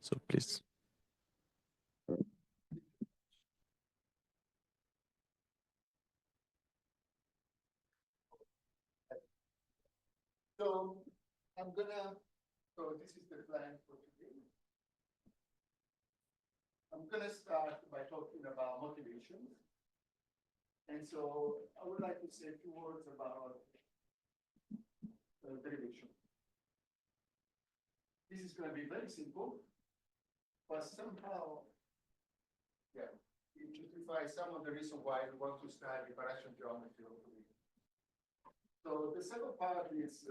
So please. So so this is the plan for today. I'm gonna start by talking about motivation. And so I would like to say a few words about derivation. This is gonna be very simple, but somehow, yeah, it justifies some of the reason why we want to study variation geometry. So the second part is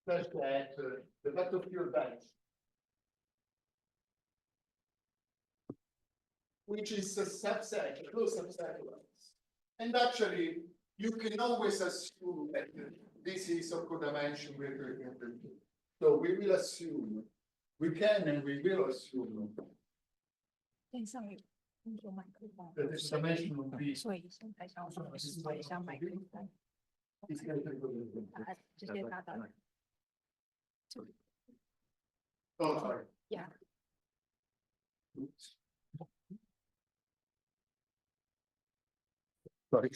such that the battlefield dice, which is a subset, a close subset of us. And actually, you can always assume that this is of co-dimension with the. So we will assume, we can and we will assume 线上有工作麦克风， that this dimension will be. 所以现在想说试一下麦克风， It's going to be. 直接打到 Oh, sorry. Yeah. Sorry.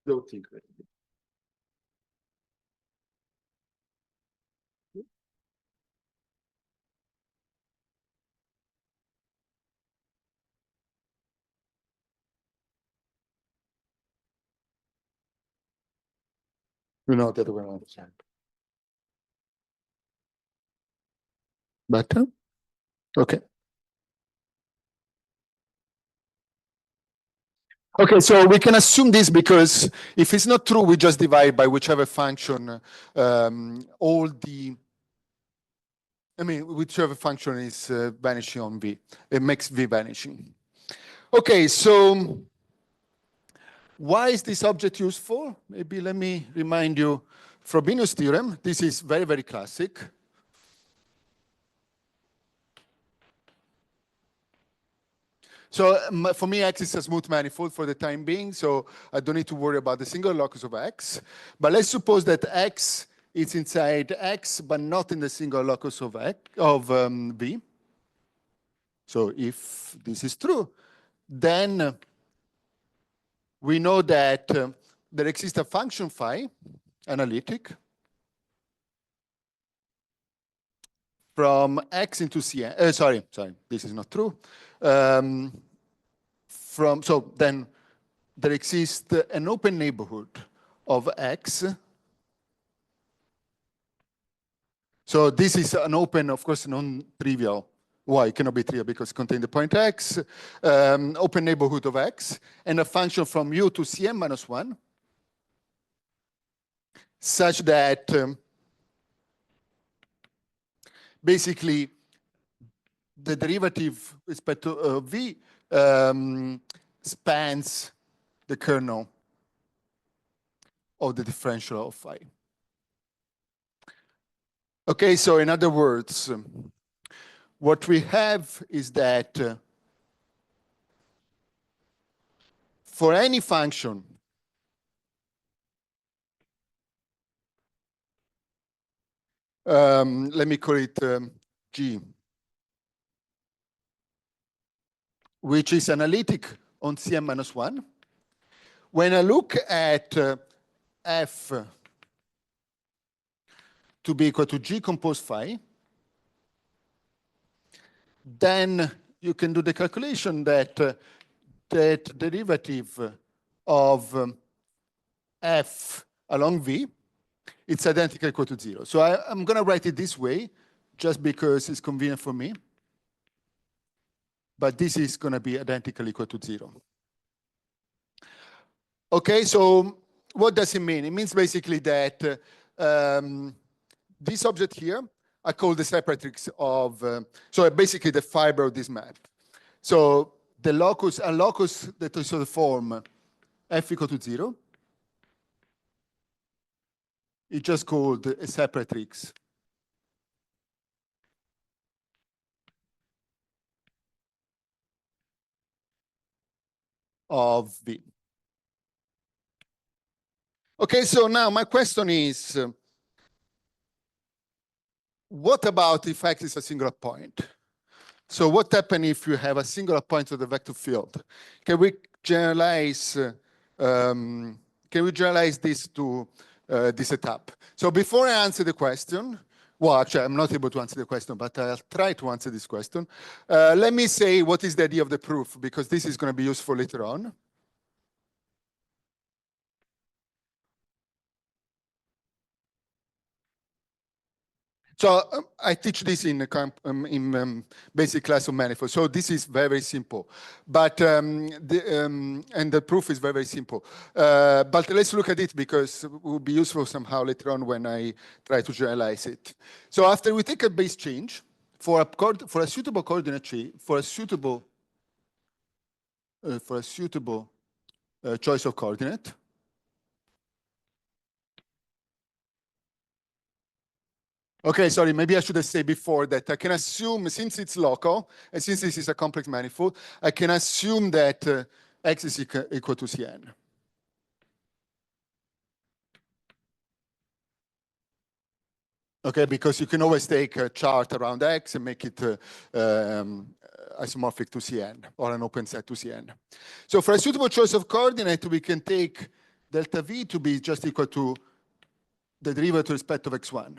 Don't think that. No, the other way around. Better? Okay. Okay, so we can assume this because if it's not true, we just divide by whichever function whichever function is vanishing on V. It makes V vanishing. Okay, so why is this object useful? Maybe let me remind you Frobenius theorem. This is very, very classic. So for me, X is a smooth manifold for the time being, so I don't need to worry about the single locus of X. But let's suppose that X is inside X, but not in the single locus of V. So if this is true, then we know that there exists a function phi, analytic, from X into Cn. Sorry, this is not true. So then there exists an open neighborhood of X. So this is an open, of course, non-trivial. Why? It cannot be trivial because it contains the point X, open neighborhood of X, and a function from U to Cn minus 1, such that basically the derivative with respect to V spans the kernel of the differential of phi. Okay, so in other words, what we have is that for any function let me call it G, which is analytic on Cn minus 1. When I look at F to be equal to G compose phi, then you can do the calculation that that derivative of F along V, it's identical equal to 0. So I'm going to write it this way, just because it's convenient for me. But this is going to be identical equal to 0. Okay, so what does it mean? It means basically that this object here, I call the separatrix of, so basically the fiber of this map. So the locus, a locus that is of the form F equal to 0, it's just called a separatrix of V. Okay, so now my question is, what about if X is a singular point? So what happens if you have a singular point of the vector field? Can we generalize this to this setup? So before I answer the question, well, actually, I'm not able to answer the question, but I'll try to answer this question. Let me say what is the idea of the proof, because this is going to be useful later on. So I teach this in basic class of manifold. So this is very, very simple. But and the proof is very, very simple. But let's look at it because it will be useful somehow later on when I try to generalize it. So after we take a base change for a suitable coordinate tree, for a suitable choice of coordinate. Okay, sorry, maybe I should have said before that I can assume, since it's local, and since this is a complex manifold, I can assume that X is equal to Cn. Okay, because you can always take a chart around X and make it isomorphic to Cn, or an open set to Cn. So for a suitable choice of coordinate, we can take delta V to be just equal to the derivative with respect of x1.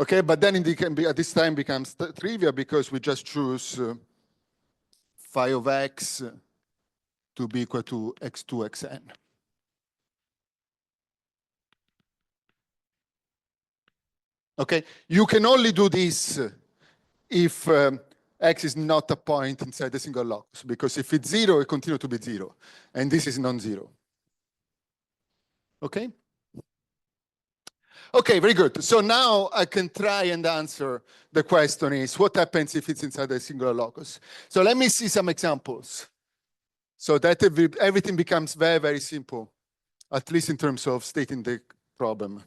Okay, but then at this time becomes trivial because we just choose phi of X to be equal to x2 xn. Okay, you can only do this if X is not a point inside the single locus, because if it's 0, it continues to be 0. And this is non-zero. Okay? Okay, very good. So now I can try and answer the question is, what happens if it's inside a singular locus? So let me see some examples. So that everything becomes very, very simple, at least in terms of stating the problem.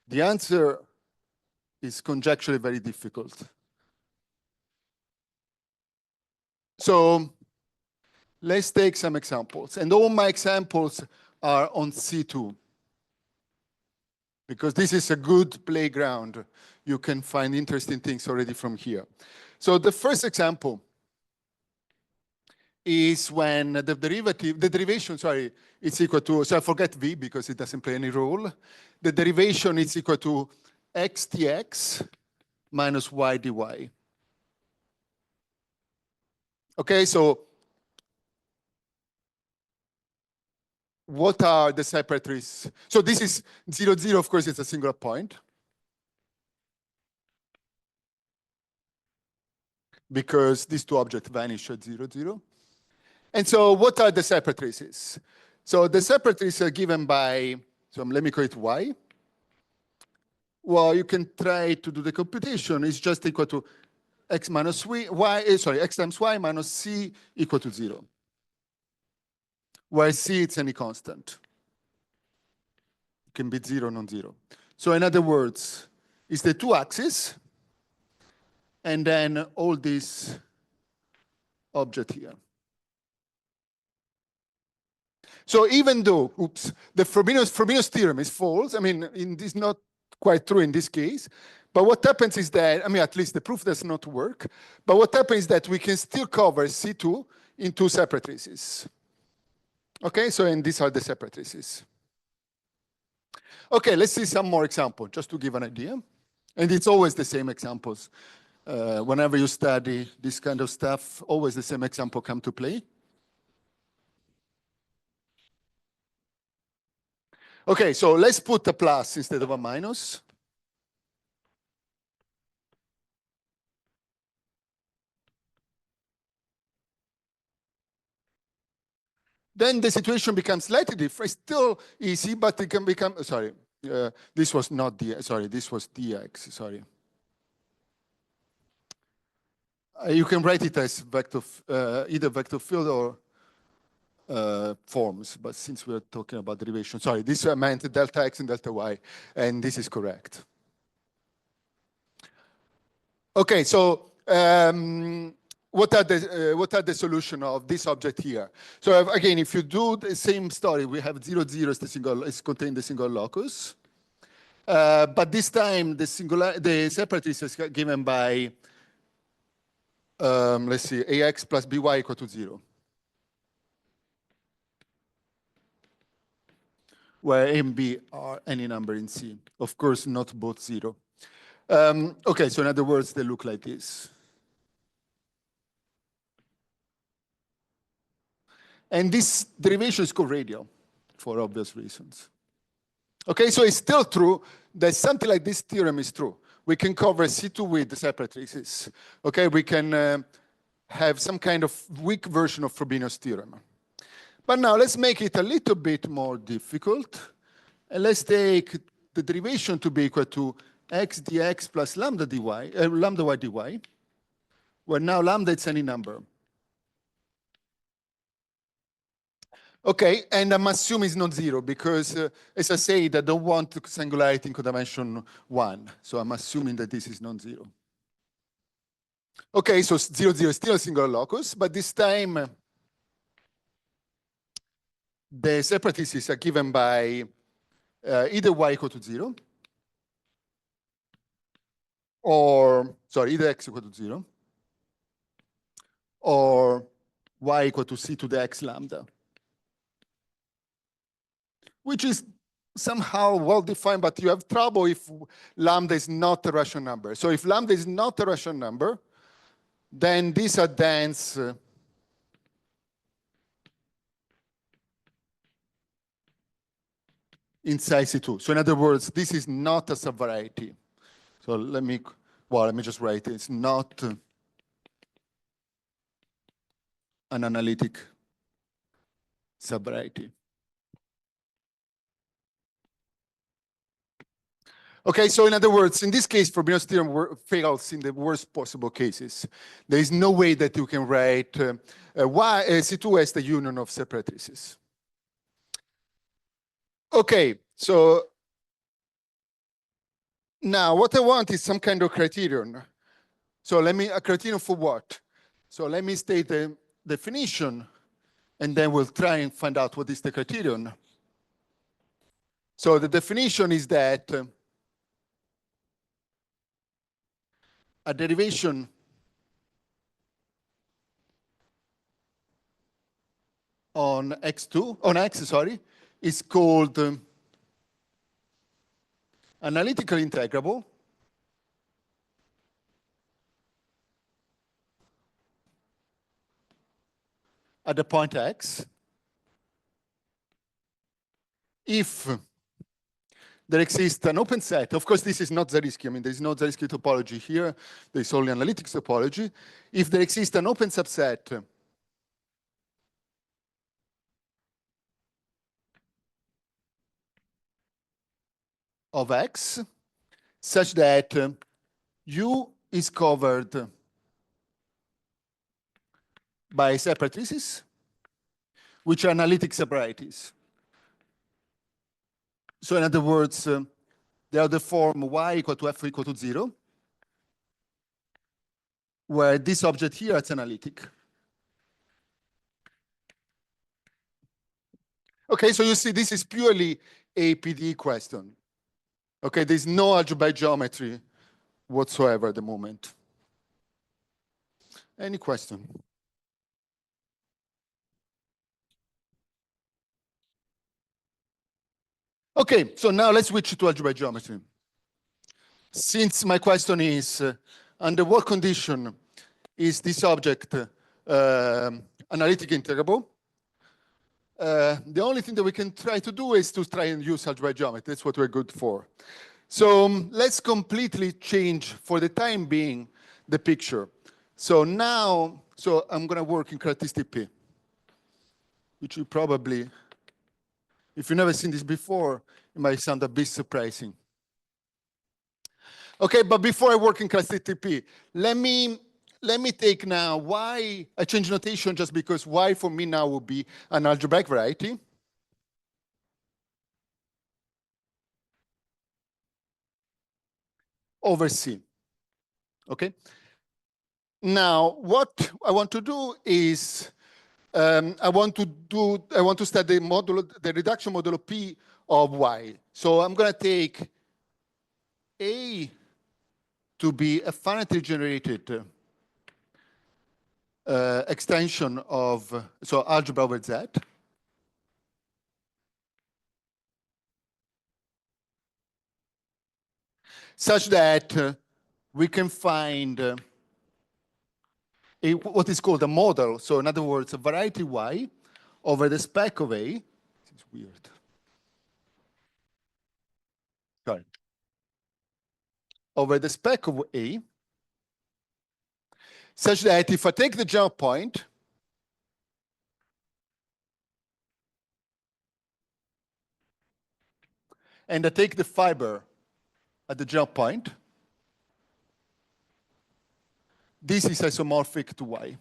The answer is conjecturally very difficult. So let's take some examples. And all my examples are on C2, because this is a good playground. You can find interesting things already from here. So the first example is when the derivation, is equal to, so I forget V because it doesn't play any role. The derivation is equal to x dx minus y dy. Okay, so what are the separatrices? So this is 0, 0, of course, it's a singular point. Because these two objects vanish at 0, 0. And so what are the separatrices? So the separatrices are given by, so let me call it y. Well, you can try to do the computation. It's just equal to x minus x times y minus c equal to 0. Where c it's any constant. It can be 0, non-zero. So in other words, it's the two axes, and then all this object here. So even though, the Frobenius theorem is false, I mean, it's not quite true in this case, but what happens is that, I mean, at least the proof does not work, but what happens is that we can still cover C2 in two separatrices. Okay, so and these are the separatrices. Okay, let's see some more examples, just to give an idea. And it's always the same examples. Whenever you study this kind of stuff, always the same example come to play. Okay, so let's put a plus instead of a minus. Then the situation becomes slightly different. It's still easy, but it can become, this was not this was dx, sorry. You can write it as vector, either vector field or forms, but since we're talking about derivation, sorry, this meant delta x and delta y, and this is correct. Okay, so what are the solution of this object here? So again, if you do the same story, we have 0, 0 is contained the single locus, but this time the separatrice is given by let's see, ax plus by equal to 0. Where a and b are any number in C. Of course, not both 0. Okay, so in other words, they look like this. And this derivation is co-radial for obvious reasons. Okay, so it's still true that something like this theorem is true. We can cover C2 with the separatrices. Okay, we can have some kind of weak version of Frobenius theorem. But now let's make it a little bit more difficult. And let's take the derivation to be equal to x dx plus lambda dy, lambda y dy, where now lambda is any number. Okay, and I'm assuming it's not 0 because, as I said, I don't want singularity in codimension 1. So I'm assuming that this is non-zero. Okay, so 0, 0 is still a singular locus, but this time the separatrices are given by either y equal to 0, or, sorry, either x equal to 0, or y equal to c to the x lambda, which is somehow well-defined, but you have trouble if lambda is not a rational number. So if lambda is not a rational number, then these are dense inside C2. So in other words, this is not a subvariety. So let me just write it. It's not an analytic subvariety. Okay, so in other words, in this case, Frobenius theorem fails in the worst possible cases. There is no way that you can write C2 as the union of separatrices. Okay, so now what I want is some kind of criterion. So a criterion for what? So let me state the definition, and then we'll try and find out what is the criterion. So the definition is that a derivation on X, is called analytically integrable at the point X if there exists an open set. Of course, this is not Zariski. I mean, there's no Zariski topology here. There's only analytic topology. If there exists an open subset of X such that U is covered by separatrices, which are analytic subvarieties. So in other words, they are the form Y equal to F equal to 0, where this object here is analytic. Okay, so you see this is purely a PDE question. Okay, there's no algebraic geometry whatsoever at the moment. Any question? Okay, so now let's switch to algebraic geometry. Since my question is, under what condition is this object analytic integrable? The only thing that we can try to do is to try and use algebraic geometry. That's what we're good for. So let's completely change, for the time being, the picture. So now, I'm going to work in characteristic P, which you probably, if you've never seen this before, it might sound a bit surprising. Okay, but before I work in characteristic P, let me take now Y. I change notation just because Y for me now will be an algebraic variety. Over C. Okay. Now, what I want to do is I want to study the reduction modulo P of Y. So I'm going to take A to be a finitely generated extension of algebra over Z. Such that we can find what is called a model. So in other words, a variety Y over the spec of A. This is weird. Sorry. Over the spec of A, such that if I take the jump point, and I take the fiber at the jump point, this is isomorphic to Y.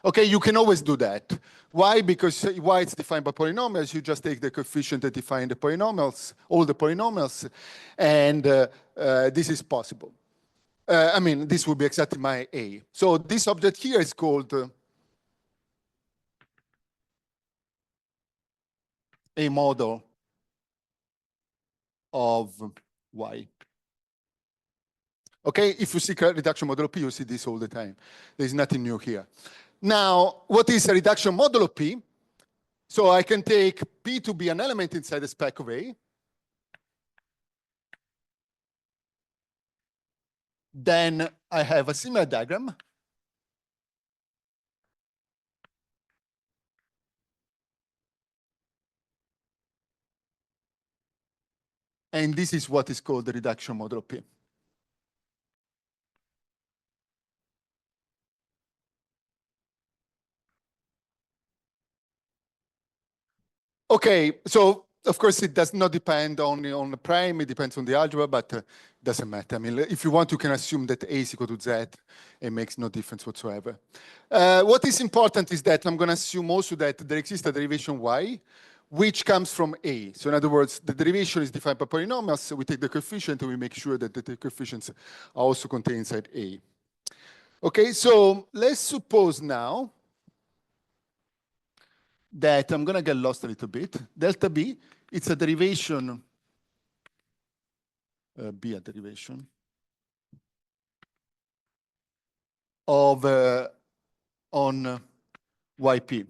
Okay, you can always do that. Why? Because Y is defined by polynomials. You just take the coefficient that define the polynomials, all the polynomials, and this is possible. I mean, this would be exactly my A. So this object here is called a model of Y. Okay, if you see reduction modulo P, you see this all the time. There's nothing new here. Now, what is a reduction modulo P? So I can take P to be an element inside the spec of A. Then I have a similar diagram. And this is what is called the reduction modulo P. Okay, so of course it does not depend only on the prime, it depends on the algebra, but it doesn't matter. I mean, if you want, you can assume that A is equal to Z. It makes no difference whatsoever. What is important is that I'm going to assume also that there exists a derivation Y, which comes from A. So in other words, the derivation is defined by polynomials. So we take the coefficient and we make sure that the coefficients are also contained inside A. Okay, so let's suppose now that I'm going to get lost a little bit. Delta B, it's a derivation, B a derivation of on YP.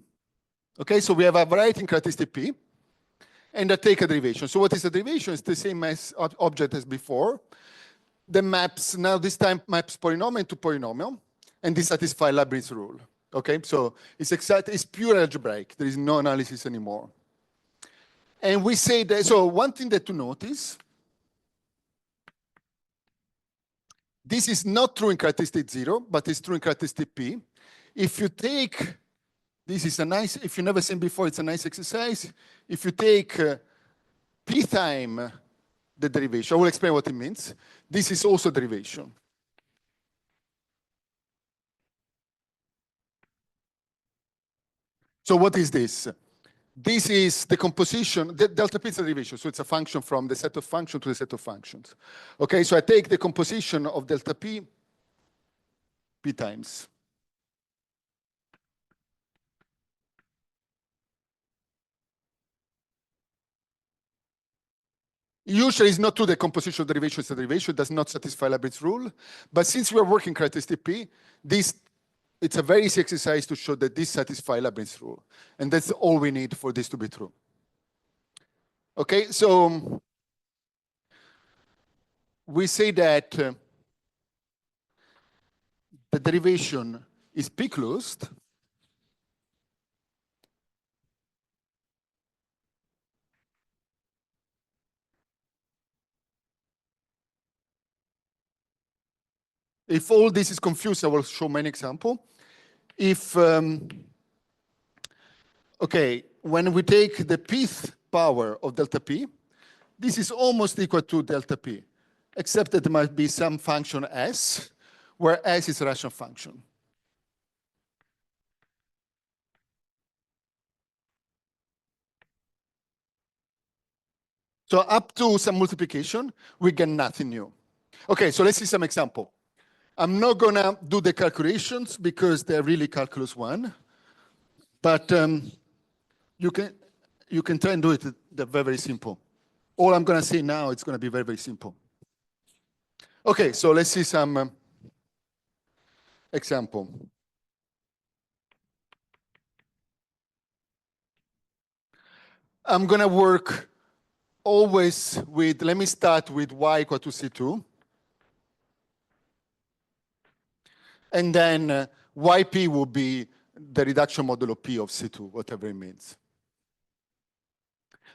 Okay, so we have a variety in characteristic P, and I take a derivation. So what is a derivation? It's the same as object as before. The maps, now this time maps polynomial to polynomial, and this satisfies Leibniz rule. Okay, so it's pure algebraic. There is no analysis anymore. And we say that, so one thing that to notice, this is not true in characteristic 0, but it's true in characteristic P. If you take, this is a nice, if you've never seen before, it's a nice exercise. If you take P time the derivation, I will explain what it means. This is also derivation. So what is this? This is the composition, the delta P is a derivation, so it's a function from the set of functions to the set of functions. Okay, so I take the composition of delta P, P times. Usually it's not true the composition of derivation is a derivation, it does not satisfy Leibniz rule. But since we are working characteristic P, it's a very easy exercise to show that this satisfies Leibniz rule. And that's all we need for this to be true. Okay, so we say that the derivation is P closed. If all this is confused, I will show many examples. If, okay, when we take the pth power of delta P, this is almost equal to delta P, except that there might be some function S, where S is a rational function. So up to some multiplication, we get nothing new. Okay, so let's see some example. I'm not gonna do the calculations because they're really calculus 1, but you can try and do it. They're very, very simple. All I'm gonna say now, it's gonna be very, very simple. Okay, so let's see some example. I'm gonna work always with, let me start with y equal to C2. And then YP will be the reduction modulo P of C2, whatever it means.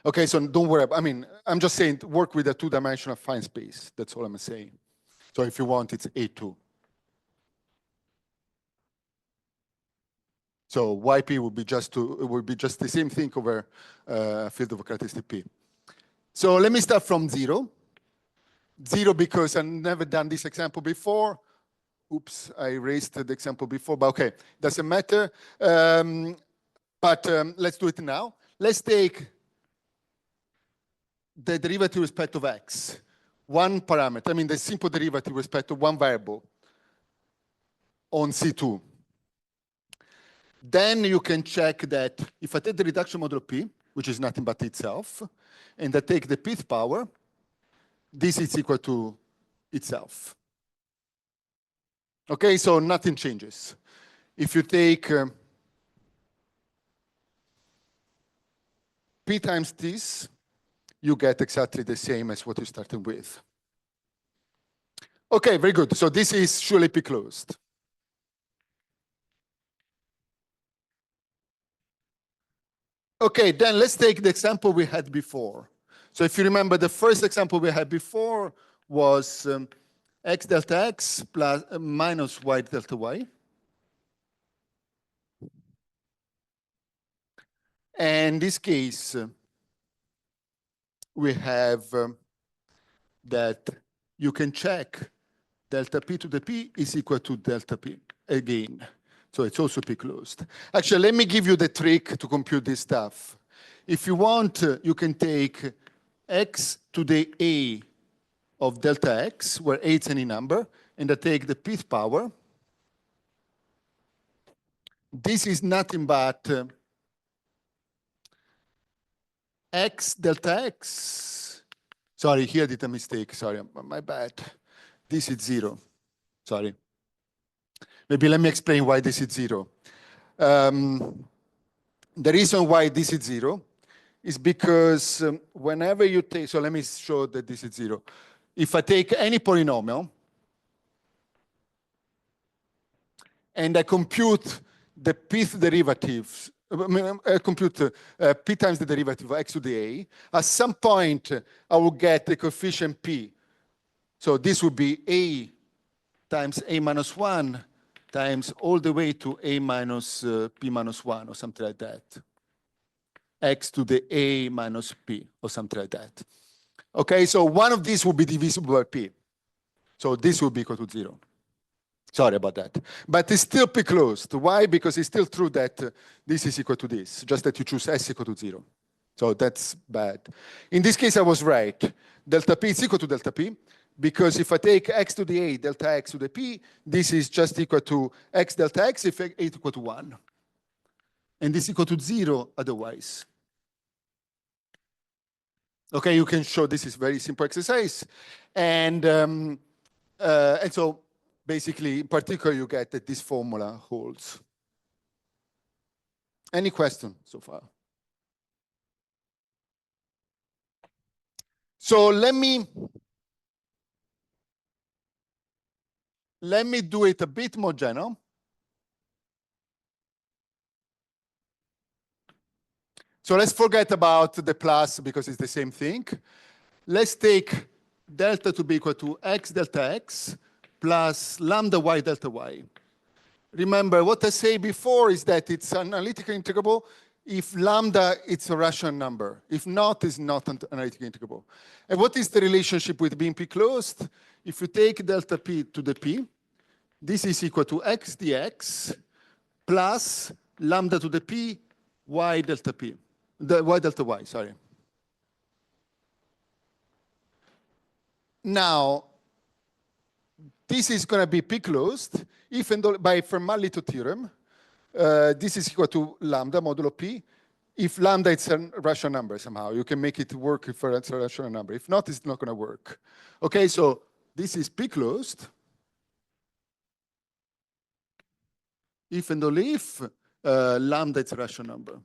Okay, so don't worry. I mean, I'm just saying work with a two-dimensional fine space. That's all I'm saying. So if you want, it's A2. So YP will be just the same thing over field of characteristic P. So let me start from 0. 0 because I've never done this example before. Oops, I erased the example before, but okay, doesn't matter. But let's do it now. Let's take the derivative with respect of x, one parameter, I mean the simple derivative with respect to one variable on C2. Then you can check that if I take the reduction modulo P, which is nothing but itself, and I take the pth power, this is equal to itself. Okay, so nothing changes. If you take P times this, you get exactly the same as what you started with. Okay, very good. So this is surely P closed. Okay, then let's take the example we had before. So if you remember, the first example we had before was x delta x plus minus y delta y. And in this case, we have that you can check delta P to the P is equal to delta P again. So it's also P closed. Actually, let me give you the trick to compute this stuff. If you want, you can take x to the A of delta x, where A is any number, and I take the pth power. This is nothing but x delta x. Sorry, here I did a mistake. Sorry, my bad. This is 0. Sorry. Maybe let me explain why this is 0. The reason why this is 0 is because whenever you take, so let me show that this is 0. If I take any polynomial and I compute the pth derivatives, I compute p times the derivative of x to the a, at some point I will get the coefficient p. So this would be a times a minus 1 times all the way to a minus p minus 1 or something like that. X to the a minus p or something like that. Okay, so one of these will be divisible by p. So this will be equal to 0. Sorry about that. But it's still p closed. Why? Because it's still true that this is equal to this, just that you choose s equal to 0. So that's bad. In this case, I was right. Delta p is equal to delta p, because if I take x to the a, delta x to the p, this is just equal to x delta x if a is equal to 1. And this is equal to 0 otherwise. Okay, you can show this is very simple exercise. And so basically, in particular, you get that this formula holds. Any question so far? So let me do it a bit more general. So let's forget about the plus because it's the same thing. Let's take delta to be equal to x delta x plus lambda y delta y. Remember, what I said before is that it's analytically integrable if lambda it's a rational number. If not, it's not analytically integrable. And what is the relationship with being p closed? If you take delta p to the p, this is equal to x dx plus lambda to the p y delta p. The y delta y, sorry. Now, this is going to be p closed if and by Fermat-Little theorem. This is equal to lambda modulo p. If lambda is a rational number somehow, you can make it work if it's a rational number. If not, it's not going to work. Okay, so this is p closed. If and only if lambda is a rational number.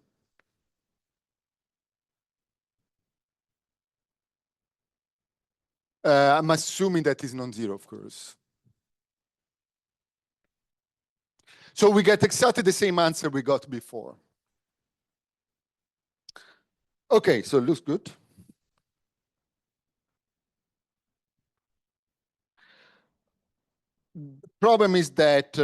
I'm assuming that is non-zero, of course. So we get exactly the same answer we got before. Okay, so it looks good. The problem is that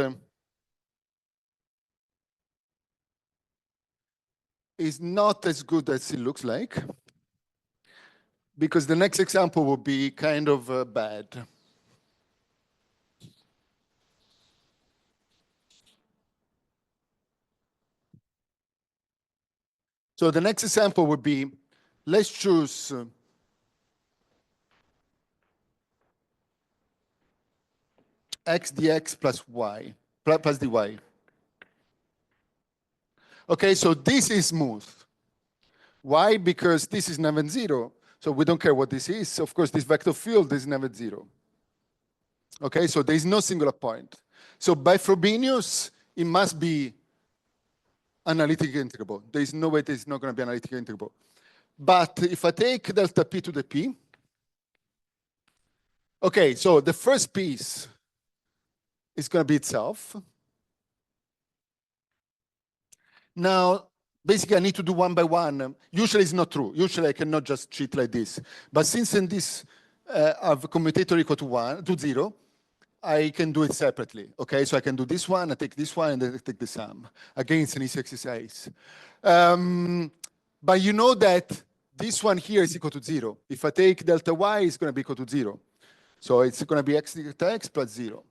it's not as good as it looks like, because the next example will be kind of bad. So the next example would be, let's choose x dx plus y, plus dy. Okay, so this is smooth. Why? Because this is never 0. So we don't care what this is. Of course, this vector field is never 0. Okay, so there is no singular point. So by Frobenius, it must be analytically integrable. There is no way that it's not going to be analytically integrable. But if I take delta p to the p, okay, so the first piece is going to be itself. Now, basically, I need to do one by one. Usually, it's not true. Usually, I cannot just cheat like this. But since in this I have a commutator equal to 0, I can do it separately. Okay, so I can do this one, I take this one, and then I take the sum. Again, it's an easy exercise. But you know that this one here is equal to 0. If I take delta y, it's going to be equal to 0. So it's going to be x delta x plus 0.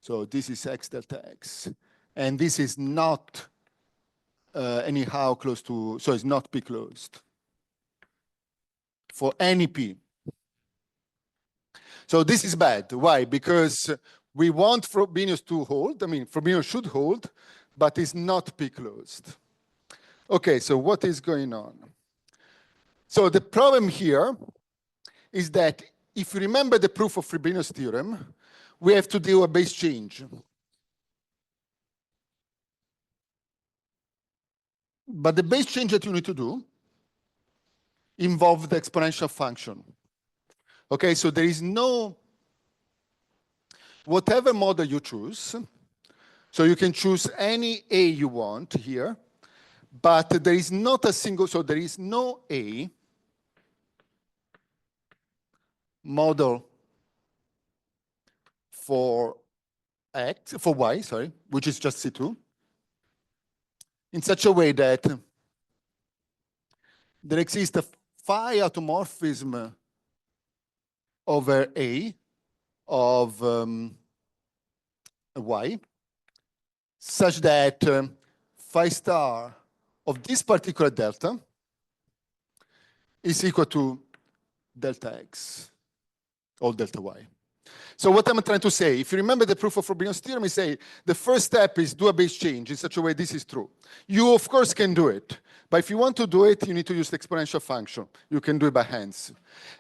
So this is x delta x. And this is not anyhow close to, so it's not P closed for any P. So this is bad. Why? Because we want Frobenius to hold. I mean, Frobenius should hold, but it's not P closed. Okay, so what is going on? So the problem here is that if you remember the proof of Frobenius theorem, we have to do a base change. But the base change that you need to do involves the exponential function. Okay, so there is no, whatever model you choose, so you can choose any A you want here, but there is not a single, so there is no A model for X, for Y, sorry, which is just C2, in such a way that there exists a phi automorphism over A of Y, such that phi star of this particular delta is equal to delta X or delta Y. So what I'm trying to say, if you remember the proof of Frobenius theorem, we say the first step is do a base change in such a way this is true. You, of course, can do it. But if you want to do it, you need to use the exponential function. You can do it by hands.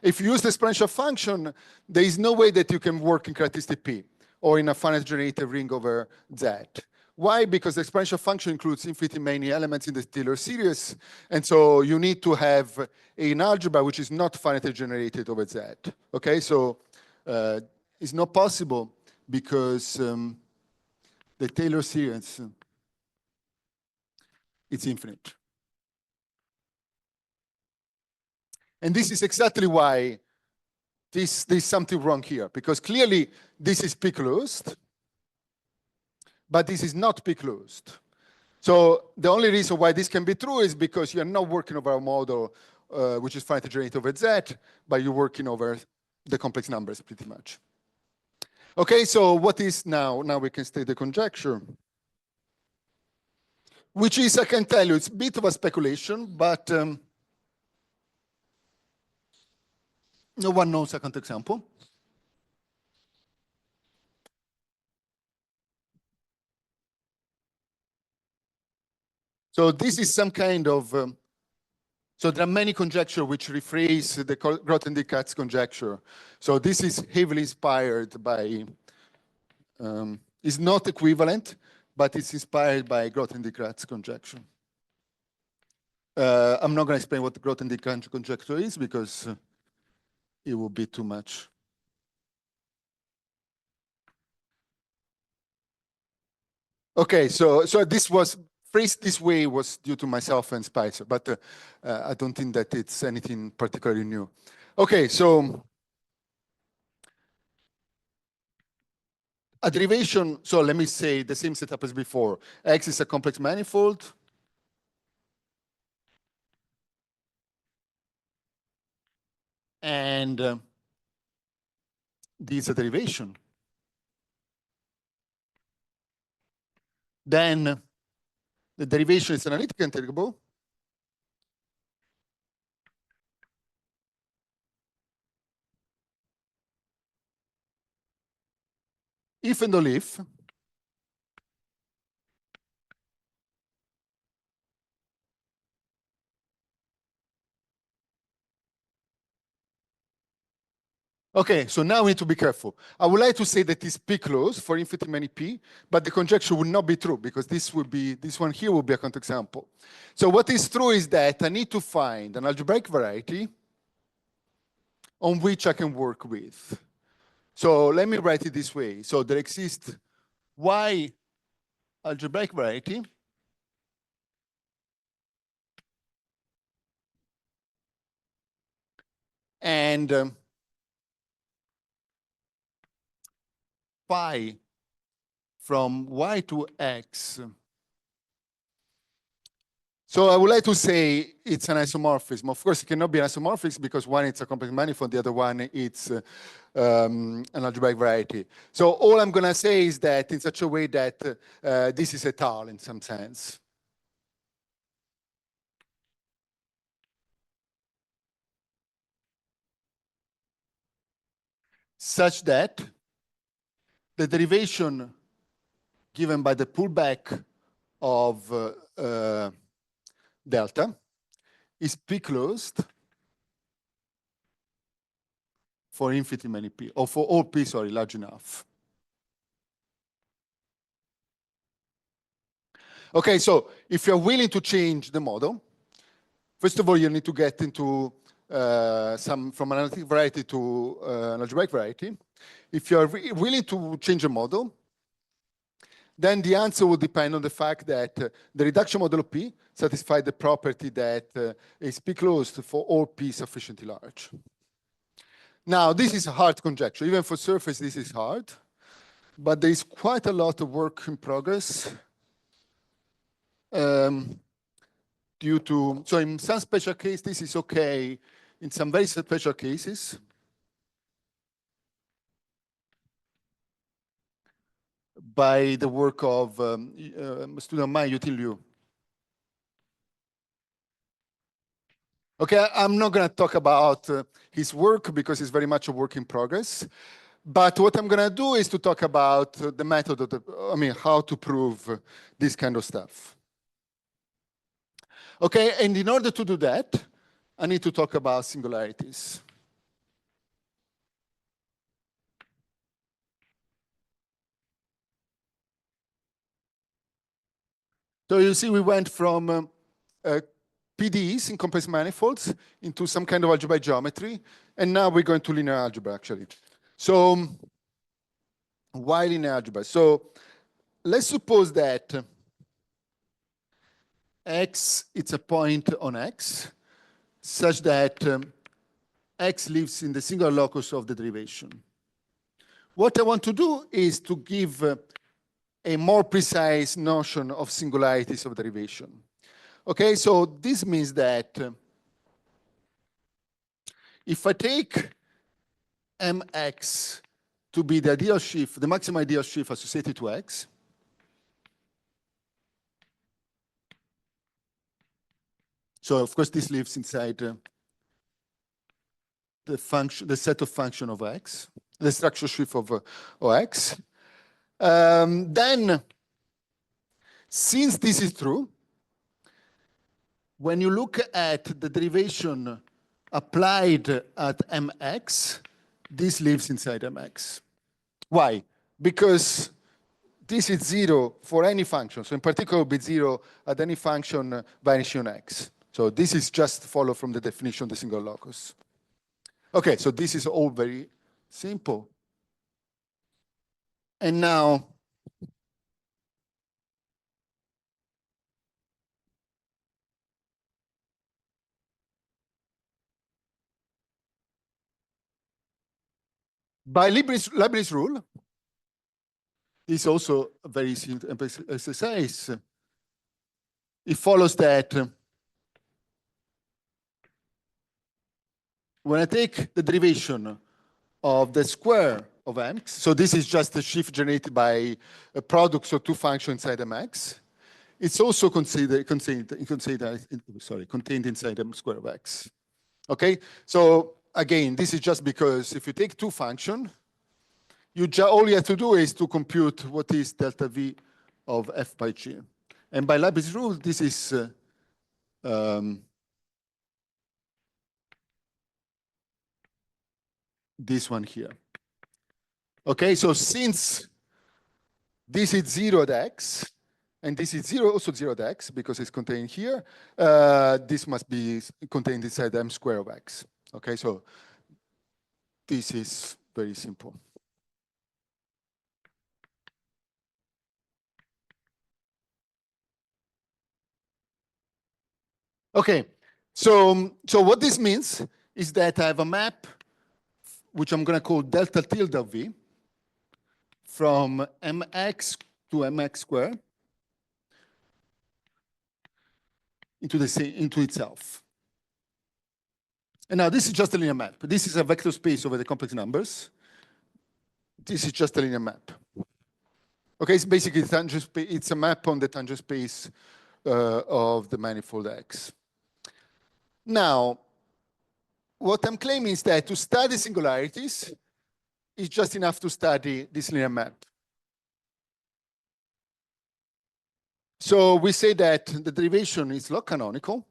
If you use the exponential function, there is no way that you can work in characteristic P or in a finite generated ring over Z. Why? Because the exponential function includes infinitely many elements in the Taylor series. And so you need to have an algebra which is not finitely generated over Z. Okay, so it's not possible because the Taylor series it's infinite. And this is exactly why there's something wrong here, because clearly this is P closed, but this is not P closed. So the only reason why this can be true is because you're not working over a model which is finitely generated over Z, but you're working over the complex numbers pretty much. Okay, so what is now? Now we can state the conjecture, which is, I can tell you, it's a bit of a speculation, but no one knows a counterexample. So this is some kind of, so there are many conjectures which rephrase the Grothendieck-Katz conjecture. So this is heavily inspired by, it's not equivalent, but it's inspired by Grothendieck-Katz conjecture. I'm not going to explain what the Grothendieck-Katz conjecture is because it will be too much. Okay, so this was phrased this way was due to myself and Spicer, but I don't think that it's anything particularly new. Okay, so a derivation, so let me say the same setup as before. X is a complex manifold. And this is a derivation. Then the derivation is analytically integrable. If and only if okay, so now we need to be careful. I would like to say that it's P closed for infinitely many P, but the conjecture would not be true because this one here would be a counterexample. So what is true is that I need to find an algebraic variety on which I can work with. So let me write it this way. So there exists Y algebraic variety and phi from Y to X So I would like to say it's an isomorphism. Of course, it cannot be an isomorphism because one it's a complex manifold, the other one it's an algebraic variety. So all I'm going to say is that in such a way that this is étale in some sense. Such that the derivation given by the pullback of delta is P-closed for infinitely many P, or for all P, sorry, large enough. Okay, so if you're willing to change the model, first of all, you need to get into from an analytic variety to an algebraic variety. If you're willing to change a model, then the answer will depend on the fact that the reduction model of P satisfies the property that is P-closed for all P sufficiently large. Now, this is a hard conjecture. Even for surface, this is hard. But there is quite a lot of work in progress due to, so in some special cases, this is okay. In some very special cases, by the work of student of mine, Yutin Liu. Okay, I'm not going to talk about his work because it's very much a work in progress. But what I'm going to do is to talk about the method of how to prove this kind of stuff. Okay, and in order to do that, I need to talk about singularities. So you see, we went from PDEs in complex manifolds into some kind of algebraic geometry, and now we're going to linear algebra, actually. So why linear algebra? So let's suppose that X, it's a point on X, such that X lives in the singular locus of the derivation. What I want to do is to give a more precise notion of singularities of derivation. Okay, so this means that if I take Mx to be the ideal sheaf, the maximum ideal sheaf associated to X, so of course this lives inside the function, the set of function of X, the structure sheaf of X. Then, since this is true, when you look at the derivation applied at Mx, this lives inside Mx. Why? Because this is 0 for any function. So in particular, it will be 0 at any function vanishing on X. So this is just follow from the definition of the single locus. Okay, so this is all very simple. And now, by Leibniz rule, is also a very simple exercise. It follows that when I take the derivation of the square of Mx, so this is just a sheaf generated by a product of two functions inside Mx, it's also contained inside M square of X. Okay, so again, this is just because if you take two functions, all you have to do is to compute what is delta V of F by G. And by Leibniz rule, this is this one here. Okay, so since this is 0 at X, and this is also 0 at X, because it's contained here, this must be contained inside M square of X. Okay, so this is very simple. Okay, so what this means is that I have a map, which I'm going to call delta tilde of V, from Mx to Mx squared, into itself. And now this is just a linear map. This is a vector space over the complex numbers. This is just a linear map. Okay, it's basically it's a map on the tangent space of the manifold X. Now, what I'm claiming is that to study singularities, it's just enough to study this linear map. So we say that the derivation is log canonical.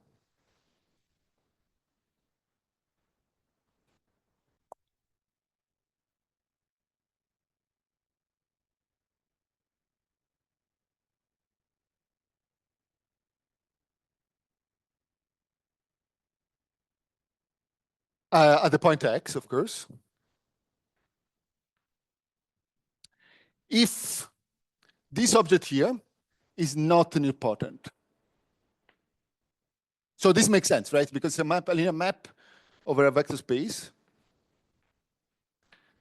At the point X, of course. If this object here is not nilpotent. So this makes sense, right? Because a linear map over a vector space.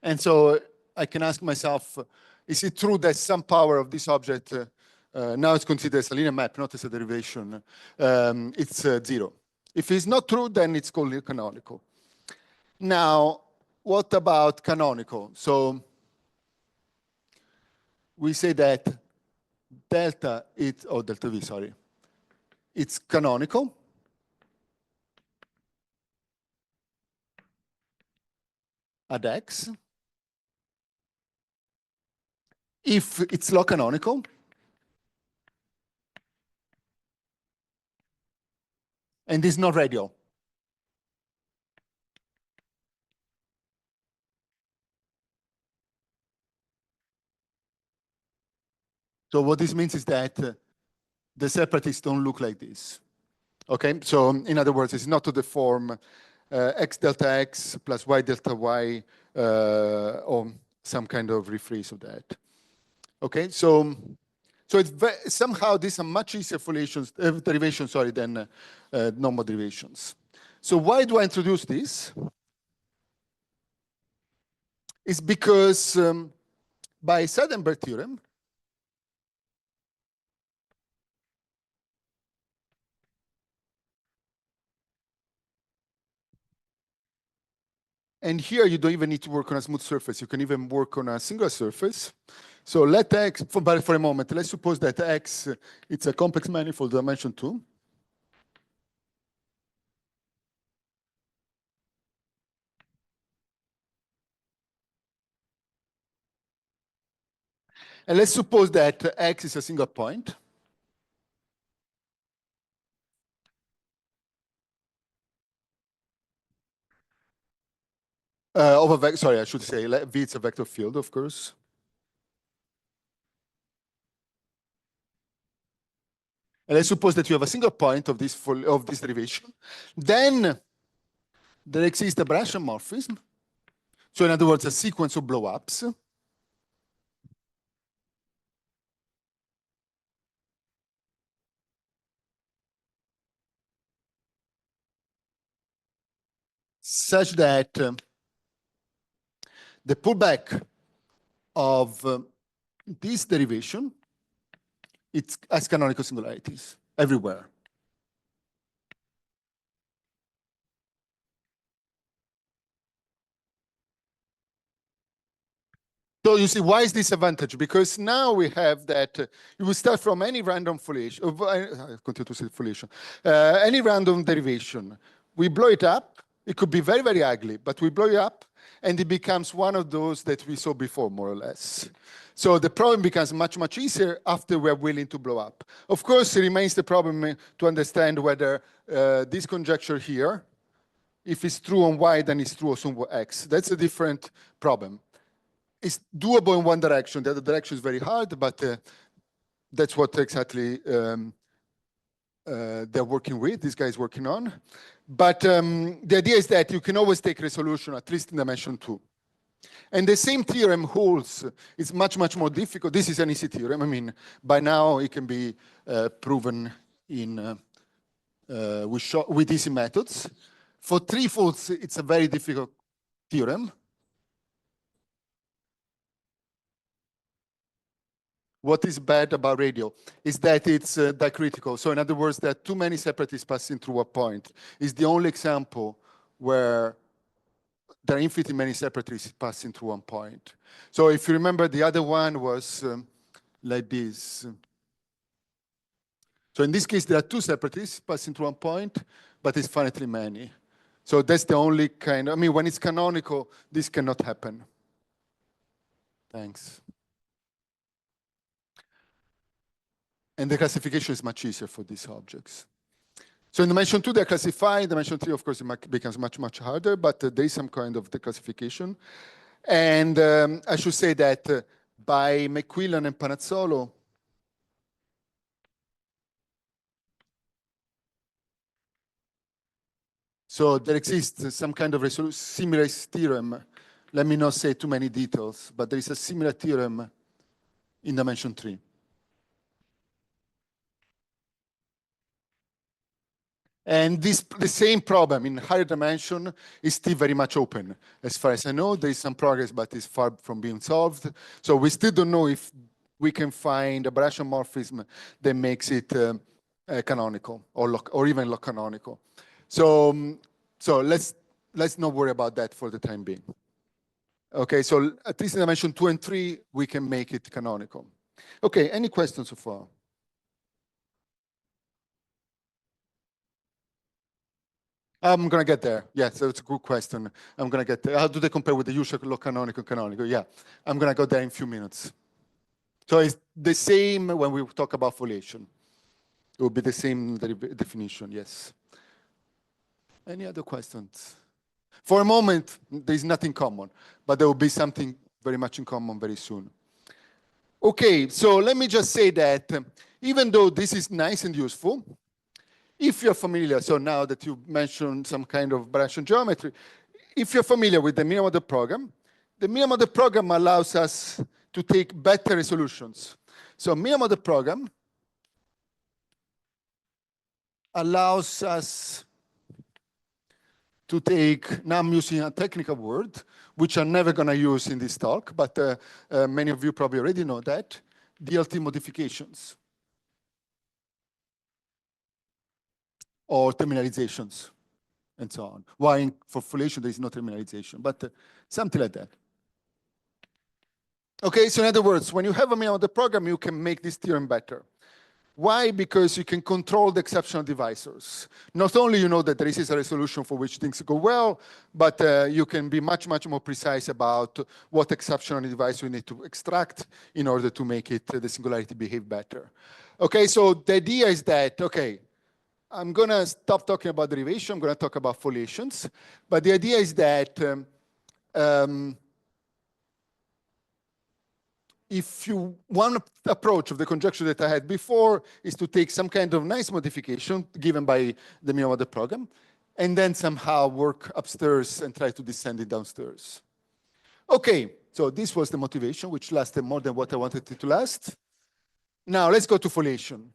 And so I can ask myself, is it true that some power of this object, now it's considered as a linear map, not as a derivation, it's 0. If it's not true, then it's called canonical. Now, what about canonical? So we say that delta V, sorry. It's canonical. At X. If it's log canonical. And is not radial. So what this means is that the separatists don't look like this. Okay, so in other words, it's not to the form x delta x plus y delta y or some kind of rephrase of that. Okay, so it's somehow these are much easier derivations, sorry, than normal derivations. So why do I introduce this? It's because by Seidenberg theorem, and here you don't even need to work on a smooth surface. You can even work on a singular surface. So let X, but for a moment, let's suppose that X, it's a complex manifold dimension 2. And let's suppose that X is a single point. Of a vector, sorry, I should say V it's a vector field, of course. And let's suppose that you have a single point of this derivation. Then there exists a branch morphism. So in other words, a sequence of blow-ups. Such that the pullback of this derivation, it has canonical singularities everywhere. So you see, why is this advantage? Because now we have that you will start from any random foliation, I continue to say foliation, any random derivation. We blow it up. It could be very, very ugly, but we blow it up, and it becomes one of those that we saw before, more or less. So the problem becomes much, much easier after we're willing to blow up. Of course, it remains the problem to understand whether this conjecture here, if it's true on Y, then it's true also on X. That's a different problem. It's doable in one direction. The other direction is very hard, but that's what exactly they're working with, this guy is working on. But the idea is that you can always take resolution, at least in dimension 2. And the same theorem holds, it's much, much more difficult. This is an easy theorem. I mean, by now it can be proven in with easy methods. For three-folds, it's a very difficult theorem. what is bad about radio is that it's dicritical. So in other words, there are too many separates passing through a point. It's the only example where there are infinitely many separates passing through one point. So if you remember, the other one was like this. So in this case, there are two separates passing through one point, but it's finitely many. So that's the only kind. I mean, when it's canonical, this cannot happen. Thanks. And the classification is much easier for these objects. So in dimension 2, they're classified. Dimension 3, of course, it becomes much, much harder, but there is some kind of declassification. And I should say that by McQuillan and Panazzolo, so there exists some kind of similar theorem. Let me not say too many details, but there is a similar theorem in dimension 3. And the same problem in higher dimension is still very much open. As far as I know, there is some progress, but it's far from being solved. So we still don't know if we can find a Brashian morphism that makes it canonical or even canonical. So let's not worry about that for the time being. Okay, so at least in dimension 2 and 3, we can make it canonical. Okay, any questions so far? I'm going to get there. Yes, that's a good question. I'm going to get there. How do they compare with the usual canonical canonical? Yeah, I'm going to go there in a few minutes. So it's the same when we talk about foliation. It will be the same definition, yes. Any other questions? For a moment, there's nothing common, but there will be something very much in common very soon. Okay, so let me just say that even though this is nice and useful, if you're familiar, so now that you mentioned some kind of Brashian geometry, if you're familiar with the minimum of the program allows us to take better resolutions. So minimum of the program allows us to take, now I'm using a technical word, which I'm never going to use in this talk, but many of you probably already know that, DLT modifications. Or terminalizations, and so on. Why for foliation there is no terminalization, but something like that. Okay, so in other words, when you have a minimum of the program, you can make this theorem better. Why? Because you can control the exceptional divisors. Not only you know that there is a resolution for which things go well, but you can be much, much more precise about what exceptional divisor you need to extract in order to make it, the singularity behave better. Okay, so the idea is that, okay, I'm going to stop talking about derivation. I'm going to talk about foliations. But the idea is that if one approach of the conjecture that I had before is to take some kind of nice modification given by the minimum of the program, and then somehow work upstairs and try to descend it downstairs. Okay, so this was the motivation, which lasted more than what I wanted it to last. Now let's go to foliation.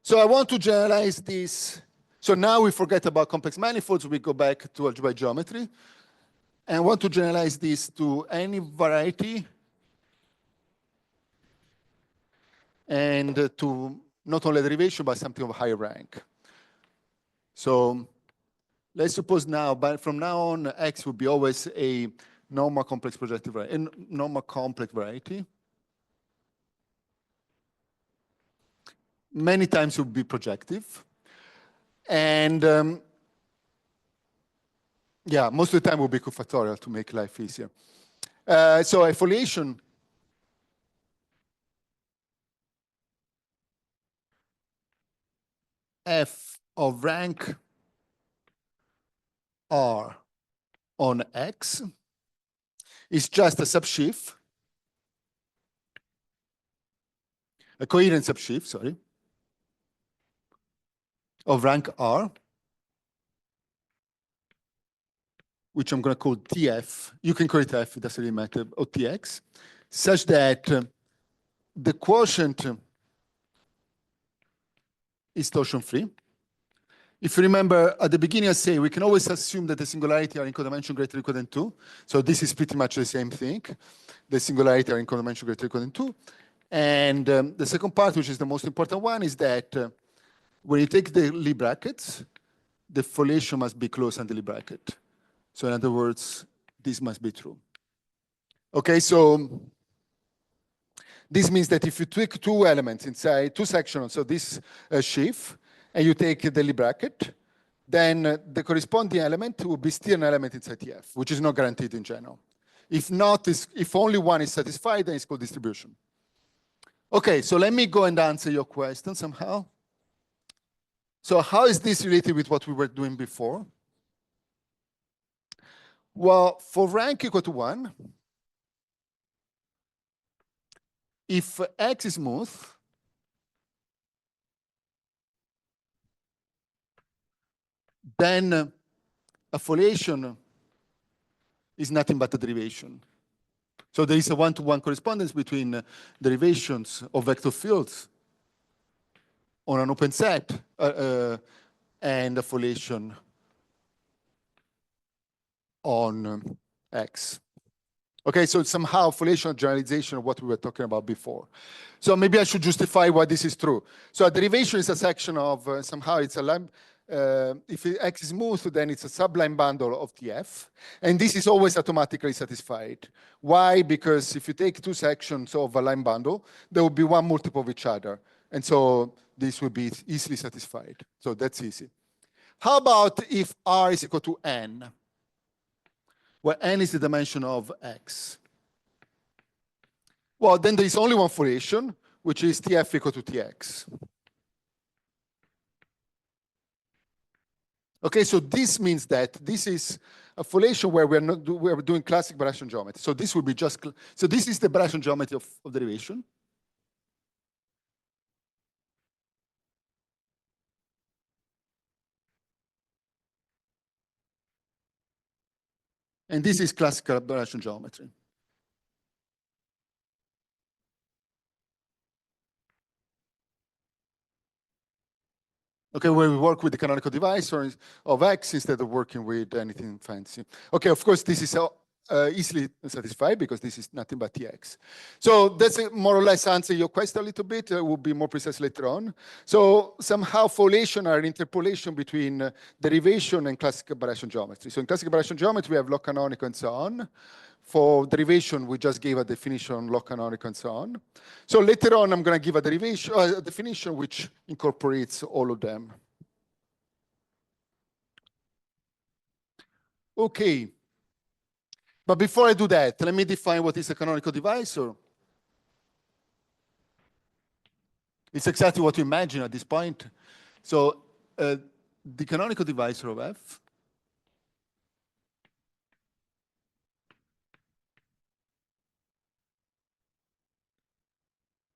So I want to generalize this. So now we forget about complex manifolds. We go back to algebraic geometry. And I want to generalize this to any variety and to not only derivation, but something of higher rank. So let's suppose now, but from now on, X will be always a normal complex projective variety, a normal complex variety. Many times it will be projective. And yeah, most of the time will be cofactorial to make life easier. So a foliation F of rank R on X is just a subsheaf, a coherent subsheaf, sorry, of rank R, which I'm going to call TF. You can call it F, it doesn't really matter, or TX, such that the quotient is torsion free. If you remember at the beginning, I say we can always assume that the singularity are in codimension greater or equal than 2. So this is pretty much the same thing. The singularity are in codimension greater or equal than 2. And the second part, which is the most important one, is that when you take the Lie brackets, the foliation must be closed under Lie bracket. So in other words, this must be true. Okay, so this means that if you take two elements inside two sections, so this sheaf, and you take the Lie bracket, then the corresponding element will be still an element inside TF, which is not guaranteed in general. If not, if only one is satisfied, then it's called distribution. Okay, so let me go and answer your question somehow. So how is this related with what we were doing before? Well, for rank equal to 1, if X is smooth, then a foliation is nothing but a derivation. So there is a one-to-one correspondence between derivations of vector fields on an open set and a foliation on X. Okay, so somehow foliation generalization of what we were talking about before. So maybe I should justify why this is true. So a derivation is a section of somehow it's a line. If X is smooth, then it's a sublime bundle of TF. And this is always automatically satisfied. Why? Because if you take two sections of a line bundle, there will be one multiple of each other. And so this will be easily satisfied. So that's easy. How about if R is equal to N, where N is the dimension of X? Well, then there is only one foliation, which is TF equal to TX. Okay, so this means that this is a foliation where we're doing classic Brownian geometry. So this would be just, so this is the Brownian geometry of derivation. And this is classical Brownian geometry. Okay, where we work with the canonical divisor of X instead of working with anything fancy. Okay, of course, this is easily satisfied because this is nothing but Tx. So that's more or less answer your question a little bit. It will be more precise later on. So somehow foliation are an interpolation between derivation and classical Brownian geometry. So in classical Brownian geometry, we have log canonical and so on. For derivation, we just gave a definition, log canonical and so on. So later on, I'm going to give a derivation, a definition which incorporates all of them. Okay. But before I do that, let me define what is a canonical divisor. It's exactly what you imagine at this point. So the canonical divisor of F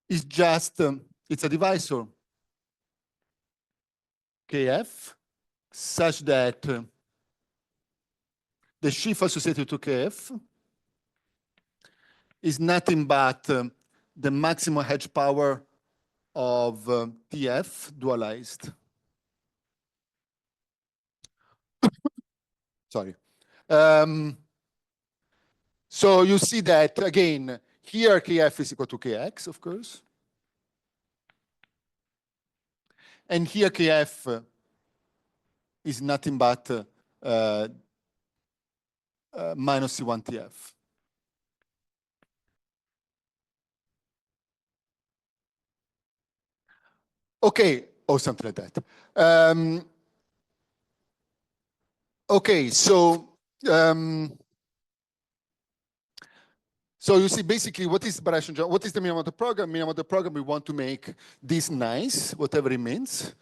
is just, it's a divisor, Kf, such that the sheaf associated to Kf is nothing but the maximum hedge power of Tf dualized. Sorry. So you see that, again, here Kf is equal to Kx, of course. And here Kf is nothing but minus C1 Tf. Okay, or something like that. Okay, so so you see, basically, what is Brownian? What is the minimum of the program? Minimum of the program, we want to make this nice, whatever it means.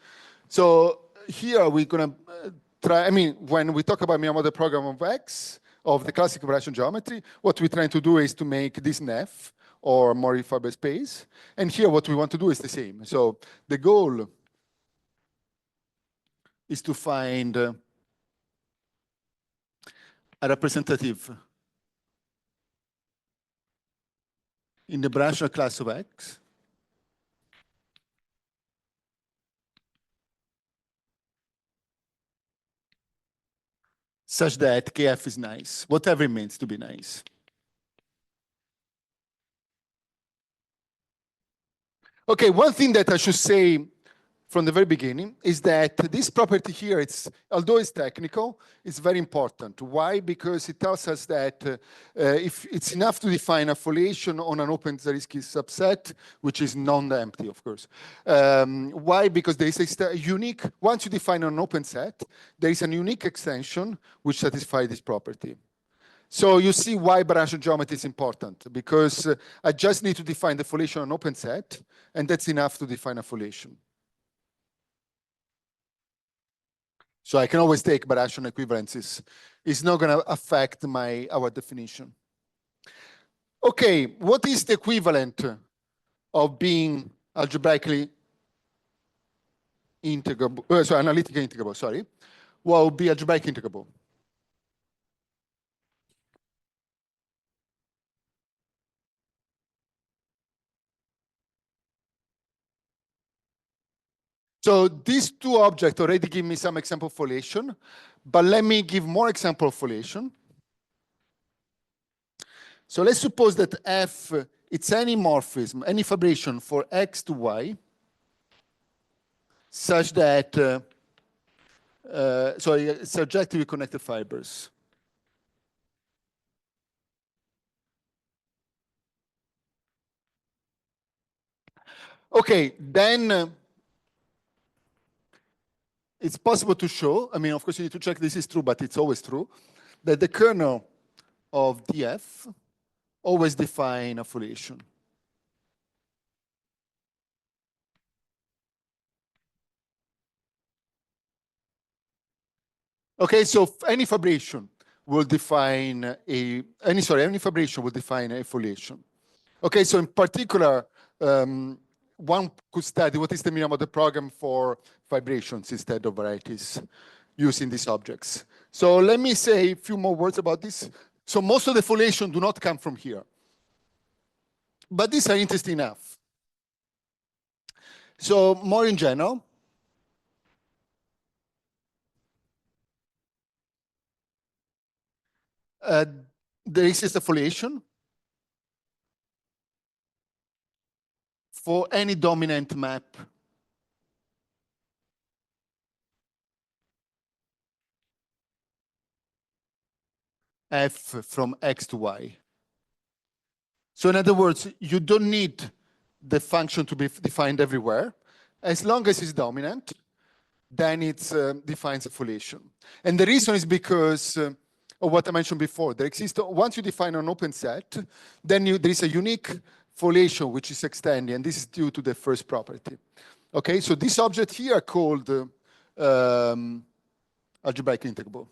So here we're gonna try. I mean, when we talk about minimum of the program of X of the classical Brownian geometry, what we're trying to do is to make this NEF or Morley fiber space. And here, what we want to do is the same. So the goal is to find a representative in the Brownian class of X such that KF is nice, whatever it means to be nice. Okay, one thing that I should say from the very beginning is that this property here, although it's technical, it's very important. Why? Because it tells us that if it's enough to define a foliation on an open Zariski subset, which is non-empty, of course. Why? Because there is a unique, once you define an open set, there is a unique extension which satisfies this property. So you see why Banach geometry is important, because I just need to define the foliation on an open set, and that's enough to define a foliation. So I can always take Banach equivalences. It's not going to affect our definition. Okay, what is the equivalent of being algebraically integrable? Analytically integrable, sorry. What would be algebraically integrable? So these two objects already give me some example of foliation, but let me give more example of foliation. So let's suppose that F, it's any morphism, any fibration for X to Y, such that, it's surjectively connected fibers. Okay, then it's possible to show, I mean, of course you need to check this is true, but it's always true, that the kernel of DF always define a foliation. Okay, so any fibration will define any fibration will define a foliation. Okay, so in particular, one could study what is the minimum of the program for vibrations instead of varieties using these objects. So let me say a few more words about this. So most of the foliation do not come from here. But these are interesting enough. So more in general, there exists a foliation for any dominant map F from X to Y. So in other words, you don't need the function to be defined everywhere. As long as it's dominant, then it defines a foliation. And the reason is because of what I mentioned before. There exists, once you define an open set, then there is a unique foliation which is extending, and this is due to the first property. Okay, so this object here are called algebraically integrable.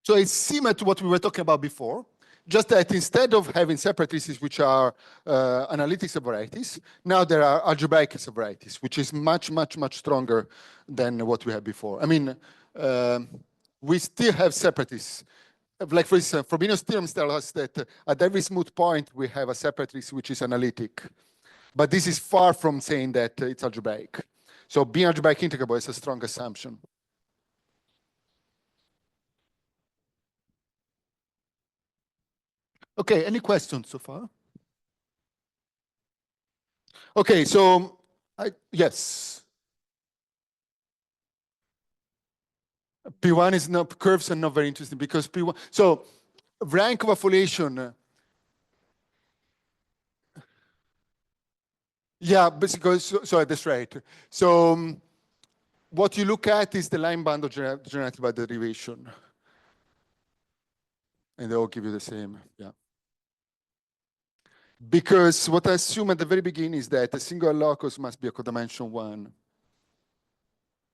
So it's similar to what we were talking about before, just that instead of having separatrices which are analytic subvarieties, now there are algebraic subvarieties, which is much, much, much stronger than what we had before. I mean, we still have separatrices. Like for instance, Frobenius theorem tells us that at every smooth point, we have a separatrice which is analytic. But this is far from saying that it's algebraic. So being algebraic integrable is a strong assumption. Okay, any questions so far? Okay, so yes. P1 is not, curves are not very interesting because P1, so rank of a foliation. Yeah, basically, so that's right. So what you look at is the line bundle generated by the derivation. And they all give you the same, yeah. Because what I assume at the very beginning is that a single locus must be a codimension 1.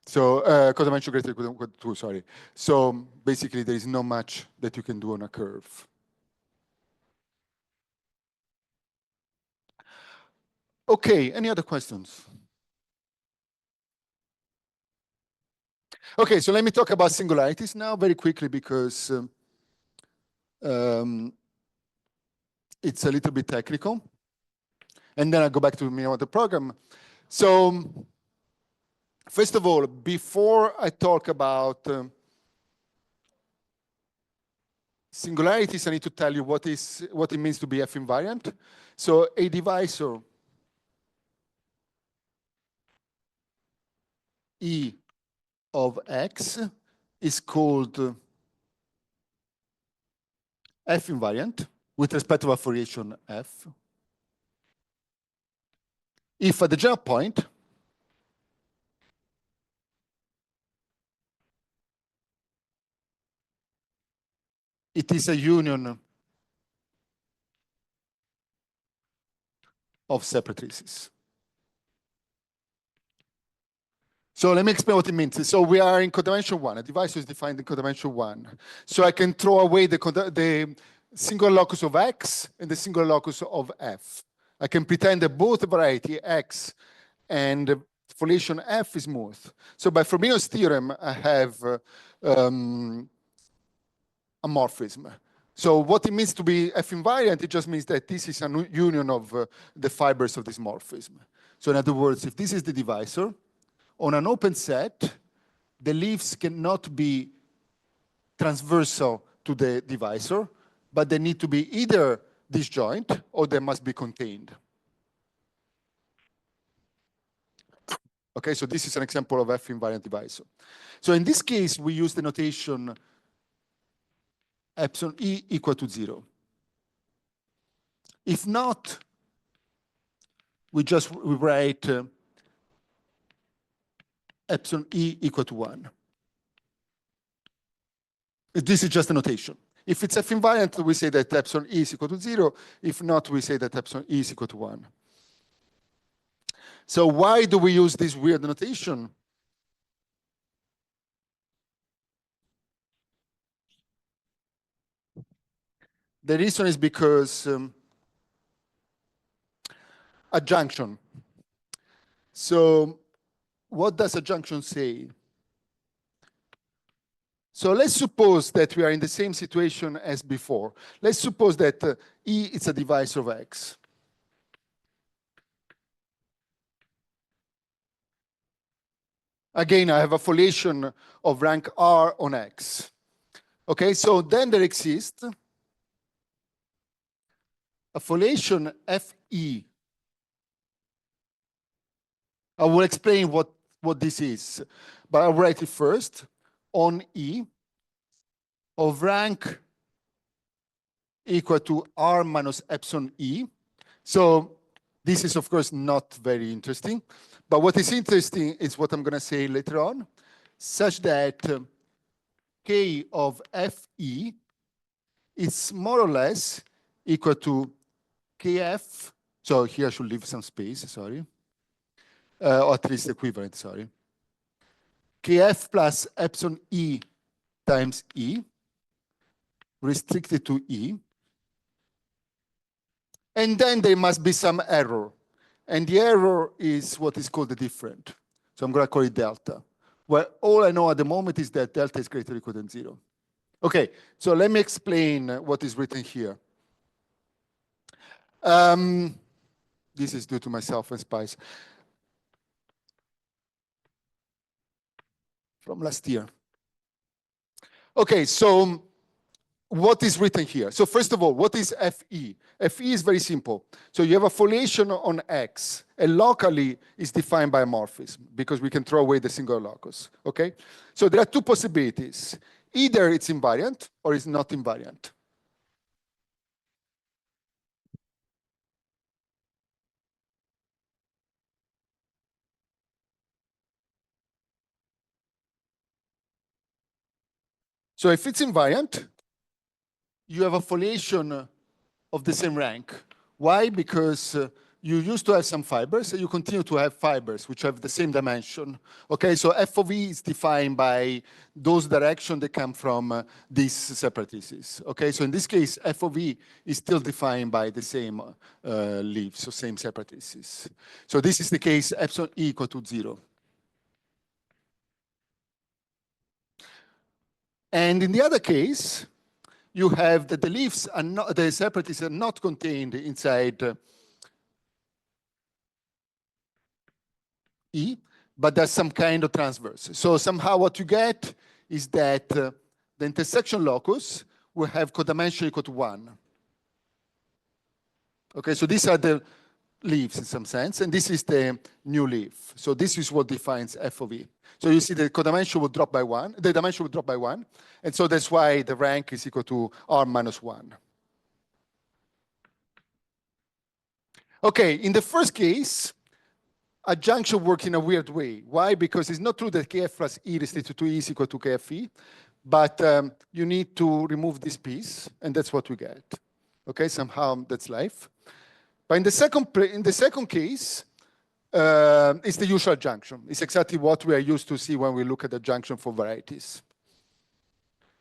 So codimension greater than equal to 2, sorry. So basically there is not much that you can do on a curve. Okay, any other questions? Okay, so let me talk about singularities now very quickly because it's a little bit technical. And then I'll go back to the program. So, first of all, before I talk about singularities, I need to tell you what it means to be F-invariant. So a divisor E of X is called F-invariant with respect to a Fourier F. If at the general point it is a union of separatrices. So let me explain what it means. So we are in codimension 1. A divisor is defined in codimension 1. So I can throw away the single locus of X and the single locus of F. I can pretend that both variety X and foliation F is smooth. So by Fermio's theorem, I have a morphism. So what it means to be F-invariant, it just means that this is a union of the fibers of this morphism. So in other words, if this is the divisor, on an open set, the leaves cannot be transversal to the divisor, but they need to be either disjoint or they must be contained. Okay, so this is an example of F-invariant divisor. So in this case, we use the notation epsilon E equal to 0. If not, we write epsilon E equal to 1. This is just a notation. If it's F-invariant, we say that epsilon E is equal to 0. If not, we say that epsilon E is equal to 1. So why do we use this weird notation? The reason is because adjunction. So what does adjunction say? So let's suppose that we are in the same situation as before. Let's suppose that E is a divisor of X. Again, I have a foliation of rank R on X. Okay, so then there exists a foliation Fe. I will explain what this is, but I'll write it first. On E of rank equal to R minus epsilon E. So this is, of course, not very interesting. But what is interesting is what I'm going to say later on, such that K of Fe is more or less equal to Kf. So here I should leave some space, sorry. Or at least equivalent, sorry. Kf plus epsilon E times E, restricted to E. And then there must be some error. And the error is what is called the different. So I'm going to call it delta. Well, all I know at the moment is that delta is greater or equal than 0. Okay, so let me explain what is written here. This is due to myself and Spice. From last year. Okay, so what is written here? So first of all, what is Fe? Fe is very simple. So you have a foliation on X, and locally is defined by a morphism because we can throw away the single locus, okay? So there are two possibilities. Either it's invariant or it's not invariant. So if it's invariant, you have a foliation of the same rank. Why? Because you used to have some fibers, and you continue to have fibers which have the same dimension. Okay, so f of e is defined by those directions that come from these separatrices. Okay, so in this case, f of e is still defined by the same leaves, so same separatrices. So this is the case epsilon e equal to 0. And in the other case, you have that the leaves are not, the separatrices are not contained inside E, but there's some kind of transverse. So somehow what you get is that the intersection locus will have codimension equal to 1. Okay, so these are the leaves in some sense, and this is the new leaf. So this is what defines f of E. So you see the codimension will drop by 1, the dimension will drop by 1, and so that's why the rank is equal to R minus 1. Okay, in the first case, adjunction works in a weird way. Why? Because it's not true that Kf plus E restricted to E is equal to Kfe, but you need to remove this piece, and that's what we get. Okay, somehow that's life. But in the second case, it's the usual adjunction. It's exactly what we are used to see when we look at adjunction for varieties.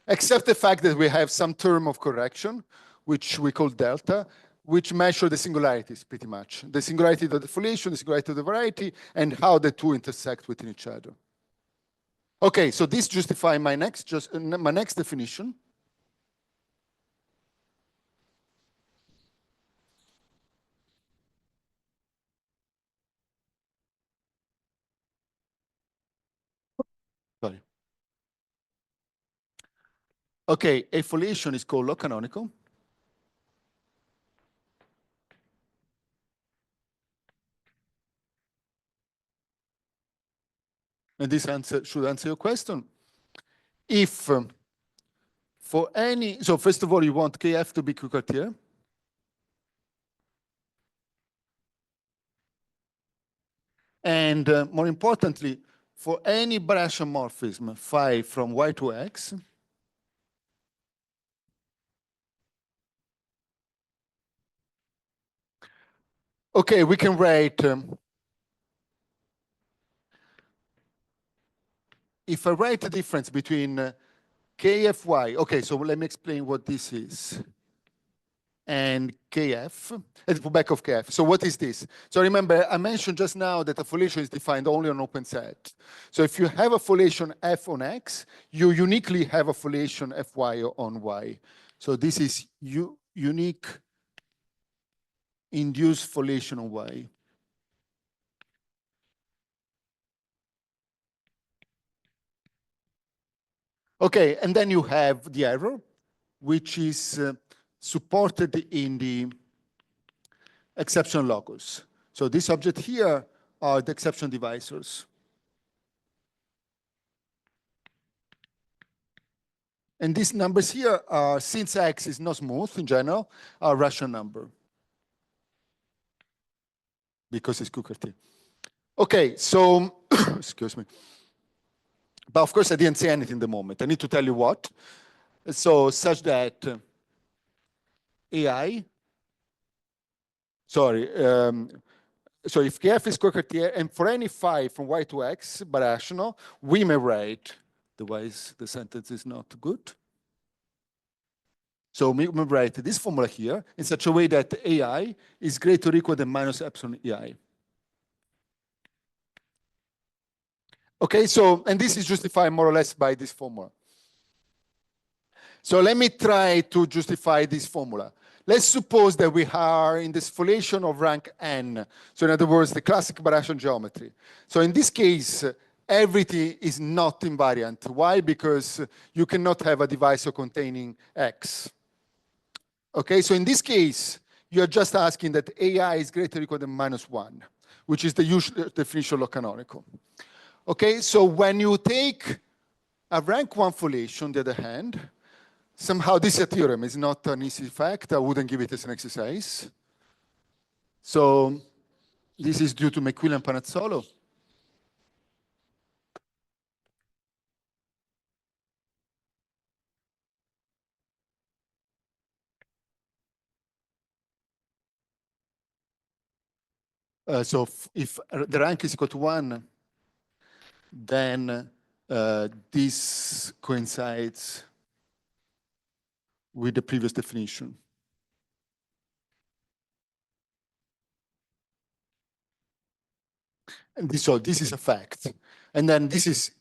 Except the fact that we have some term of correction, which we call delta, which measure the singularities pretty much. The singularity of the foliation, the singularity of the variety, and how the two intersect within each other. Okay, so this justifies my next definition. Sorry. Okay, a foliation is called log-canonical. And this should answer your question. If for any, so first of all, you want Kf to be Q-Cartier. And more importantly, for any Brashian morphism phi from Y to X, okay, we can write, if I write the difference between KFY, okay, so let me explain what this is, and KF, at the back of KF. So what is this? So remember, I mentioned just now that a foliation is defined only on open set. So if you have a foliation F on X, you uniquely have a foliation Fy on Y. So this is unique induced foliation on Y. Okay, and then you have the error, which is supported in the exception locus. So this object here are the exception divisors. And these numbers here are, since X is not smooth in general, are rational number. Because it's Q-Cartier. Okay, so, excuse me. But of course, I didn't say anything in the moment. I need to tell you what. So such that AI, sorry, so if Kf is Q-Cartier, and for any phi from Y to X, but rational, we may write, otherwise the sentence is not good. So we may write this formula here in such a way that AI is greater or equal than minus epsilon EI. Okay, so, and this is justified more or less by this formula. So let me try to justify this formula. Let's suppose that we are in this foliation of rank n. So in other words, the classic Brashian geometry. So in this case, everything is not invariant. Why? Because you cannot have a divisor containing x. Okay, so in this case, you're just asking that AI is greater or equal than -1, which is the usual definition of log-canonical. Okay, so when you take a rank 1 foliation, on the other hand, somehow this is a theorem. It's not an easy fact. I wouldn't give it as an exercise. So this is due to McQuillan and Panazzolo. So if the rank is equal to 1, then this coincides with the previous definition. And this is a fact. And then this is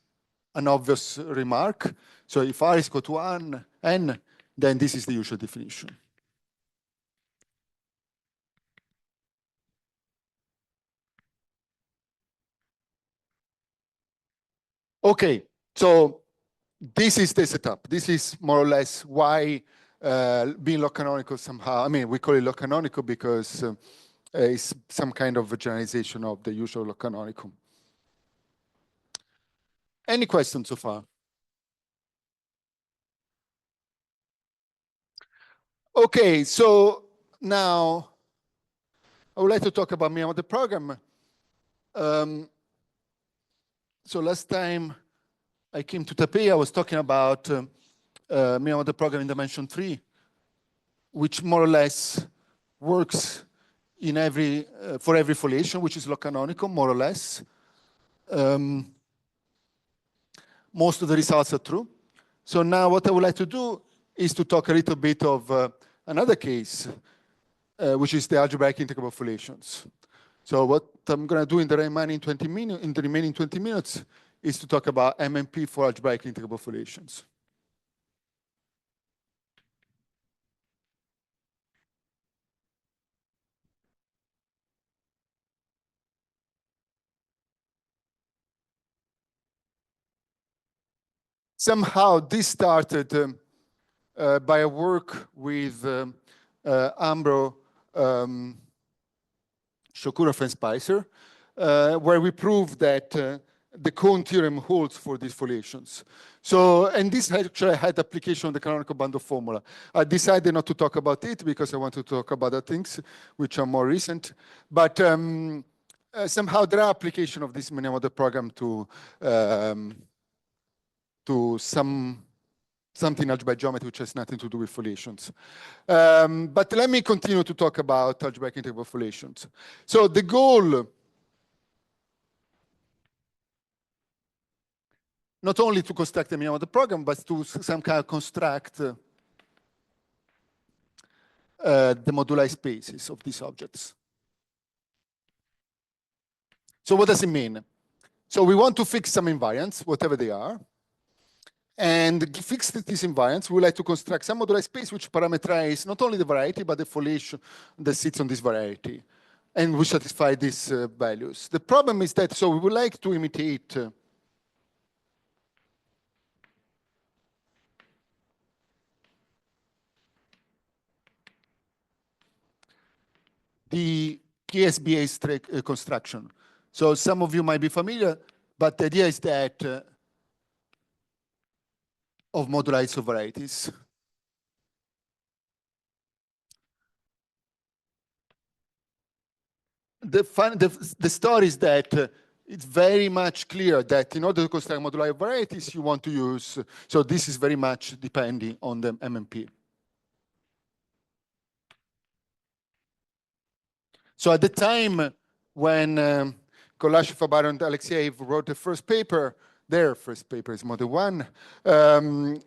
an obvious remark. So if R is equal to 1, n, then this is the usual definition. Okay, so this is the setup. This is more or less why being log canonical somehow, I mean, we call it log canonical because it's some kind of a generalization of the usual log canonical. Any questions so far? Okay, so now I would like to talk about Miyamoto program. So last time I came to Taipei, I was talking about Miyamoto program in dimension 3, which more or less works in for every foliation, which is log canonical, more or less. Most of the results are true. So now what I would like to do is to talk a little bit of another case, which is the algebraic integrable foliations. So what I'm going to do in the remaining 20 minutes is to talk about MMP for algebraic integrable foliations. Somehow this started by a work with Ambro, Shokura, and Spicer, where we proved that the Kohn theorem holds for these foliations. So, and this actually had application on the canonical bundle formula. I decided not to talk about it because I want to talk about other things which are more recent. But somehow there are application of this Miyamoto program to something algebraic geometry which has nothing to do with foliations. But let me continue to talk about algebraic integrable foliations. So the goal, not only to construct the Miyamoto program, but to some kind of construct the moduli spaces of these objects. So what does it mean? So we want to fix some invariants, whatever they are. And to fix these invariants, we would like to construct some moduli space which parameterize not only the variety, but the foliation that sits on this variety. And we satisfy these values. The problem is that, so we would like to imitate the KSBA construction. So some of you might be familiar, but the idea is that of moduli varieties. The story is that it's very much clear that in order to construct moduli varieties, you want to use, so this is very much depending on the MMP. So at the time when Kolashev, Fabaro, and Alexeyev wrote the first paper, their first paper is Model 1,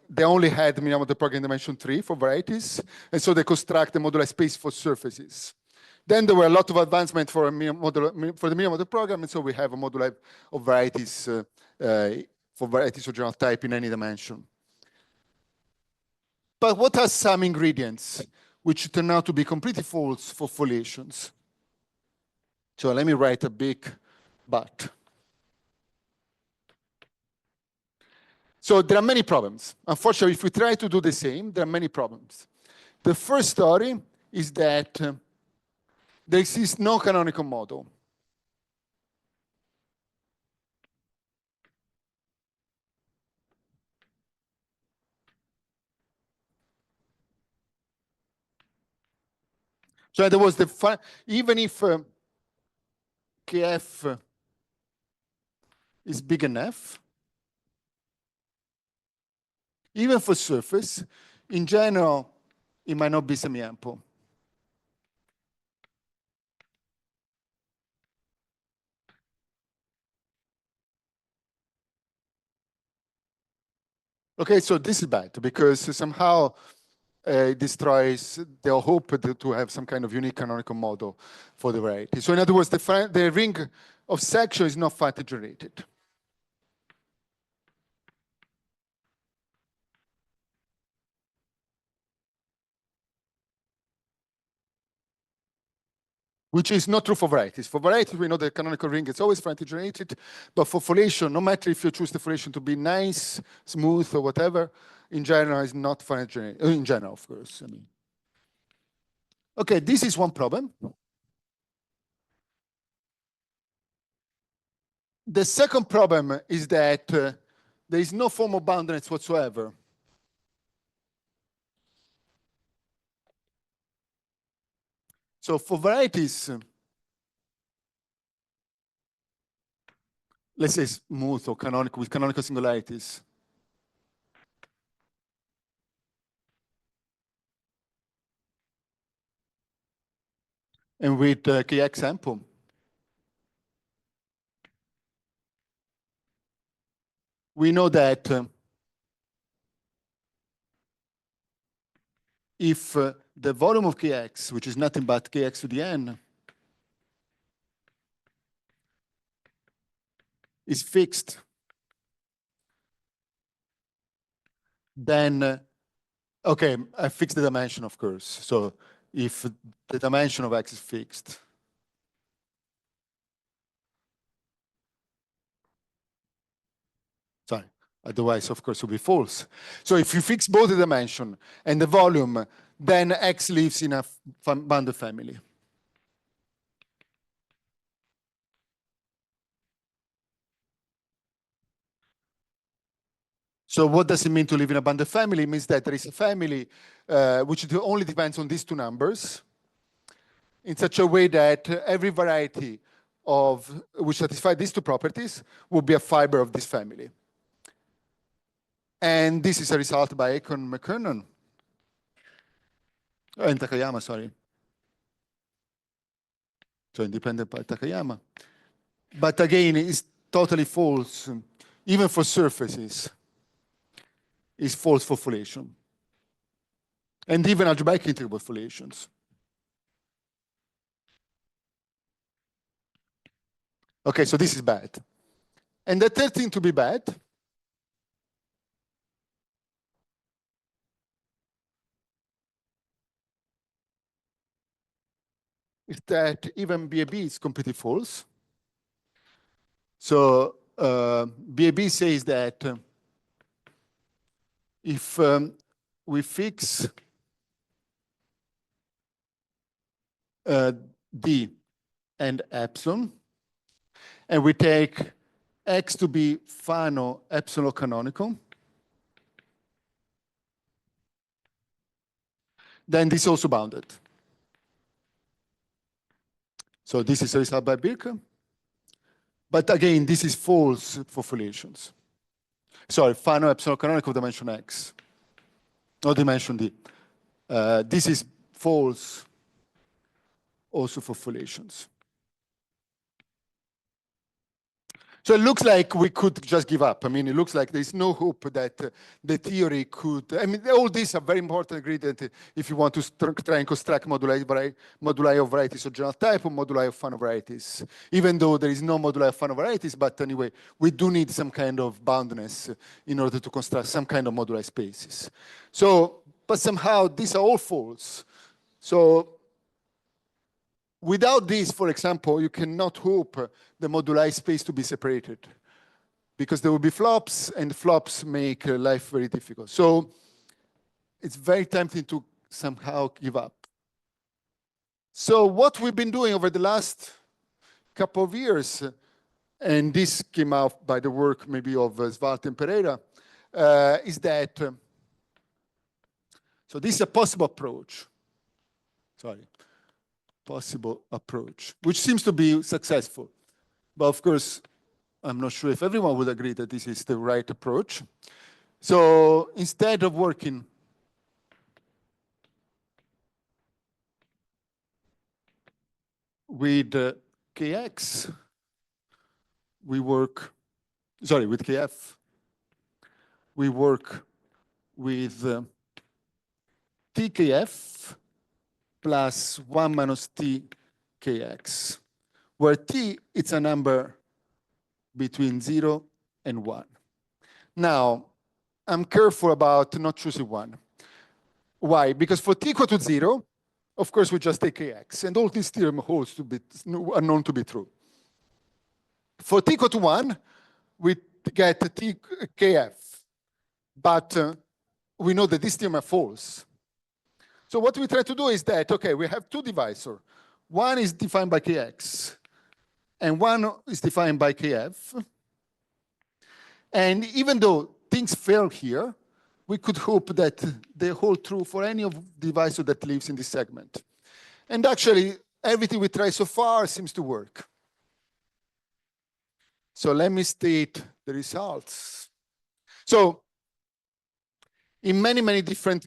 they only had Miyamoto program dimension 3 for varieties, and so they construct the moduli space for surfaces. Then there were a lot of advancement for the Miyamoto program, and so we have a moduli of varieties for varieties of general type in any dimension. But what are some ingredients which turn out to be completely false for foliations? So let me write a big but. So there are many problems. Unfortunately, if we try to do the same, there are many problems. The first story is that there exists no canonical model. So there was even if KF is big enough, even for surface, in general, it might not be semi-ample. Okay, so this is bad because somehow it destroys the hope to have some kind of unique canonical model for the variety. So in other words, the ring of section is not finitely generated. which is not true for varieties. For varieties, we know the canonical ring is always finitely generated, but for foliation, no matter if you choose the foliation to be nice, smooth, or whatever, in general, it's not finitely generated. In general, of course, I mean. Okay, this is one problem. The second problem is that there is no form of boundedness whatsoever. So for varieties, let's say smooth or canonical with canonical singularities, and with Kx ample, we know that if the volume of Kx, which is nothing but Kx to the n, is fixed, then, okay, I fix the dimension, of course. So if the dimension of X is fixed, sorry, otherwise, of course, it will be false. So if you fix both the dimension and the volume, then X lives in a bounded family. So what does it mean to live in a bounded family? It means that there is a family which only depends on these two numbers in such a way that every variety of which satisfies these two properties will be a fiber of this family. And this is a result by Akon-McKernan, and Takayama, sorry. So independent by Takayama. But again, it's totally false, even for surfaces. Is false for foliation. And even algebraic integrable foliations. Okay, so this is bad. And the third thing to be bad is that even BAB is completely false. So BAB says that if we fix D and epsilon, and we take X to be Fano epsilon canonical, then this is also bounded. So this is a result by Birke. But again, this is false for foliations. Sorry, Fano epsilon canonical dimension X, not dimension D. This is false also for foliations. So it looks like we could just give up. I mean, it looks like there's no hope that the theory could. I mean, all these are very important ingredients if you want to try and construct moduli of varieties of general type or moduli of Fano varieties. Even though there is no moduli of Fano varieties, but anyway, we do need some kind of boundedness in order to construct some kind of moduli spaces. So, but somehow these are all false. So without this, for example, you cannot hope the moduli space to be separated because there will be flops, and flops make life very difficult. So it's very tempting to somehow give up. So what we've been doing over the last couple of years, and this came out by the work maybe of Svart and Pereira, is that, so this is a possible approach. Sorry. Possible approach, which seems to be successful. But of course, I'm not sure if everyone would agree that this is the right approach. So instead of working with Kx, we work, sorry, with Kf, we work with Tkf plus 1 minus T Kx, where T, it's a number between 0 and 1. Now, I'm careful about not choosing 1. Why? Because for T equal to 0, of course, we just take kx, and all these theorem holds to be are known to be true. For t equal to 1, we get t kf, but we know that this theorem are false. So what we try to do is that, okay, we have two divisors. One is defined by kx, and one is defined by kf. And even though things fail here, we could hope that they hold true for any of the divisor that lives in this segment. And actually, everything we try so far seems to work. So let me state the results. So in many, many different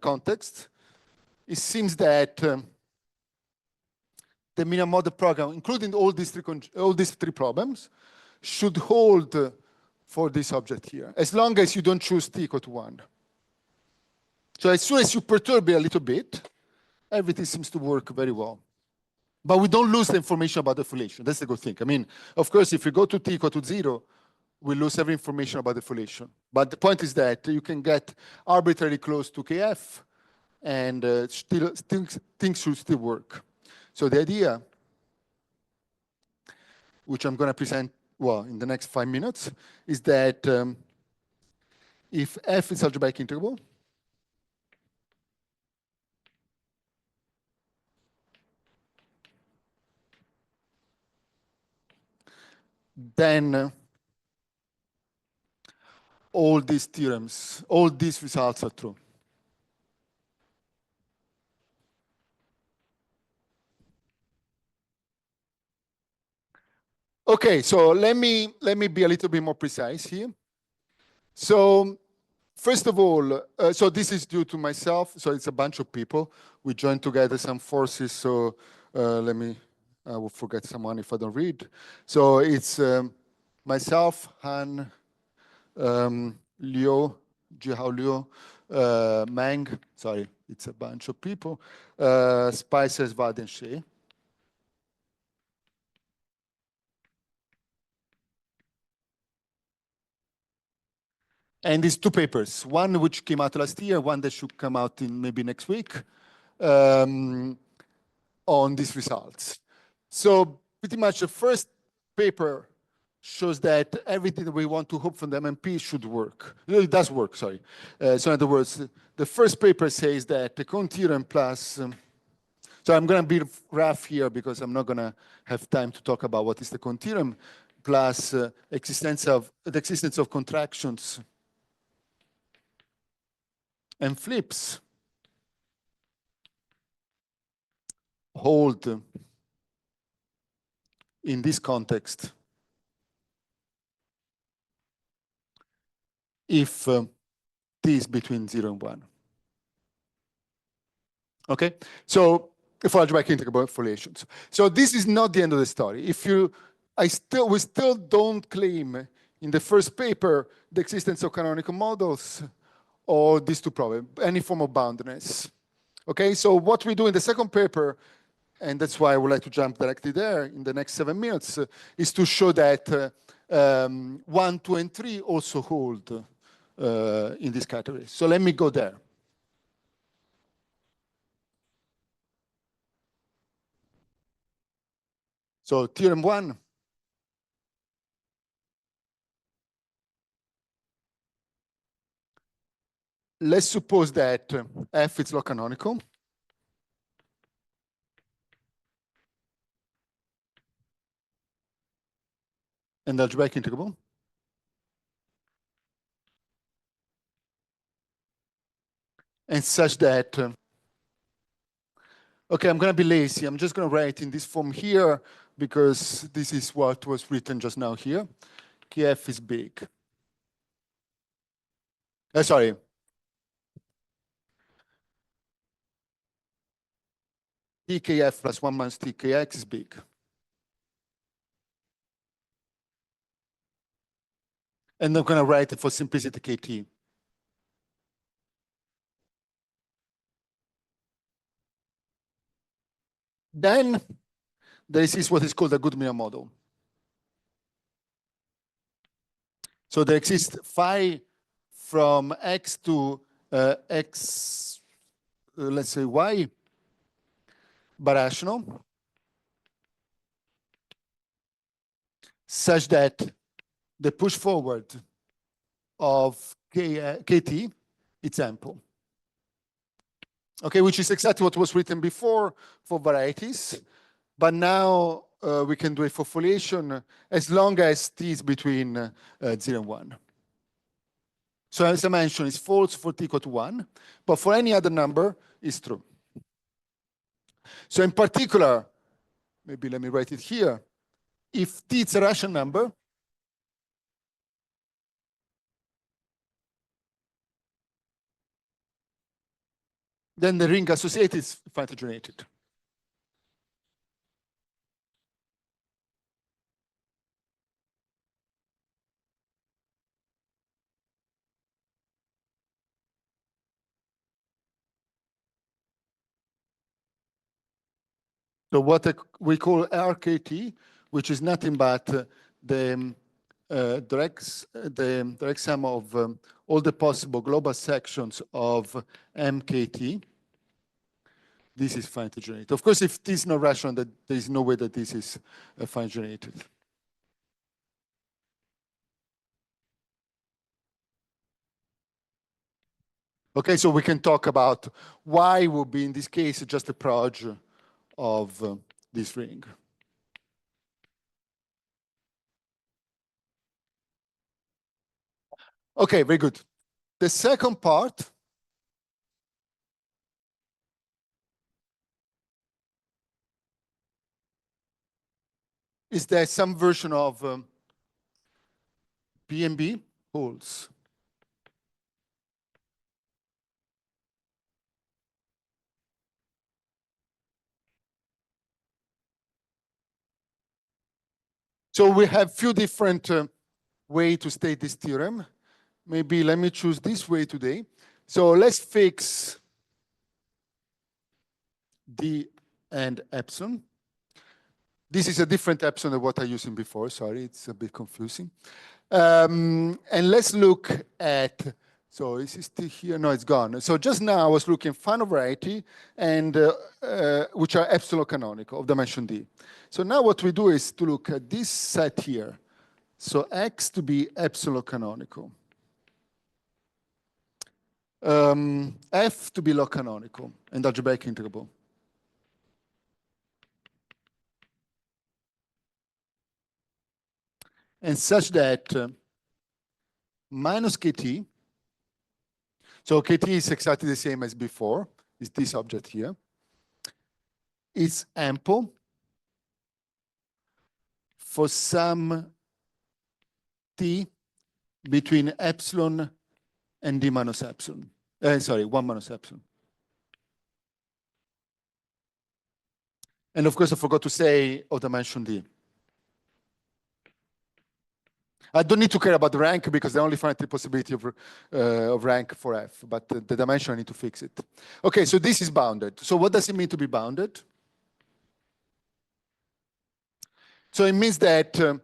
contexts, it seems that the minimum model program, including all these three problems, should hold for this object here, as long as you don't choose t equal to 1. So as soon as you perturb it a little bit, everything seems to work very well. But we don't lose the information about the foliation. That's the good thing. I mean, of course, if you go to t equal to 0, we lose every information about the foliation. But the point is that you can get arbitrarily close to kf, and things should still work. So the idea, which I'm going to present, well, in the next 5 minutes, is that if f is algebraic integrable, then all these theorems, all these results are true. Okay, so let me be a little bit more precise here. So first of all, so this is due to myself. So it's a bunch of people. We joined together some forces. So I will forget someone if I don't read. So it's myself, Han, Liu, Jihao Liu, Meng, sorry, it's a bunch of people, Spicer, Svard, and Shea. And these two papers, one which came out last year, one that should come out in maybe next week, on these results. So pretty much the first paper shows that everything that we want to hope from the MMP should work. It does work, sorry. So in other words, the first paper says that the Kohn theorem plus, so I'm going to be rough here because I'm not going to have time to talk about what is the Kohn theorem, plus the existence of contractions and flips hold in this context if t is between 0 and 1. Okay, so for algebraic integrable foliations. So this is not the end of the story. We still don't claim in the first paper the existence of canonical models or these two problems, any form of boundedness. Okay, so what we do in the second paper, and that's why I would like to jump directly there in the next 7 minutes, is to show that 1, 2, and 3 also hold in this category. So let me go there. So theorem 1. Let's suppose that f is log canonical. And algebraic integrable. And such that, okay, I'm going to be lazy. I'm just going to write in this form here because this is what was written just now here. Kf is big. Sorry. Tkf plus 1 minus Tkx is big. And I'm going to write it for simplicity Kt. Then this is what is called a good minimum model. So there exists phi from x to x, let's say y, birational, such that the push forward of KT, it's ample. Okay, which is exactly what was written before for varieties, but now we can do it for foliation as long as t is between 0 and 1. So as I mentioned, it's false for t equal to 1, but for any other number, it's true. So in particular, maybe let me write it here. If t is a rational number, then the ring associated is finitely generated. So what we call RKT, which is nothing but the direct sum of all the possible global sections of MKT. This is finitely generated. Of course, if this is not rational, that there is no way that this is finitely generated. Okay, so we can talk about why would be in this case just a proj of this ring. Okay, very good. The second part is that some version of PMB holds. So we have few different ways to state this theorem. Maybe let me choose this way today. So let's fix D and epsilon. This is a different epsilon than what I used before. Sorry, it's a bit confusing. And let's look at, so is it still here? No, it's gone. So just now I was looking final variety, and which are epsilon canonical of dimension D. So now what we do is to look at this set here. So X to be epsilon canonical. F to be log canonical and algebraic integrable. And such that minus KT, so KT is exactly the same as before, is this object here, is ample for some T between epsilon and D minus epsilon. Sorry, 1 minus epsilon. And of course, I forgot to say of dimension D. I don't need to care about the rank because I only find the possibility of rank for F, but the dimension I need to fix it. Okay, so this is bounded. So what does it mean to be bounded? So it means that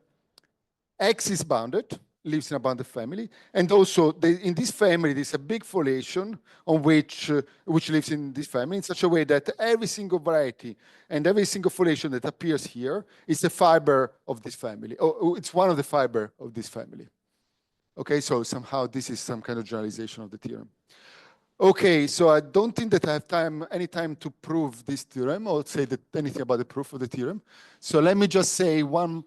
X is bounded, lives in a bounded family, and also in this family there's a big foliation on which lives in this family in such a way that every single variety and every single foliation that appears here is a fiber of this family. Oh, it's one of the fiber of this family. Okay, so somehow this is some kind of generalization of the theorem. Okay, so I don't think that I have any time to prove this theorem or say anything about the proof of the theorem. So let me just say one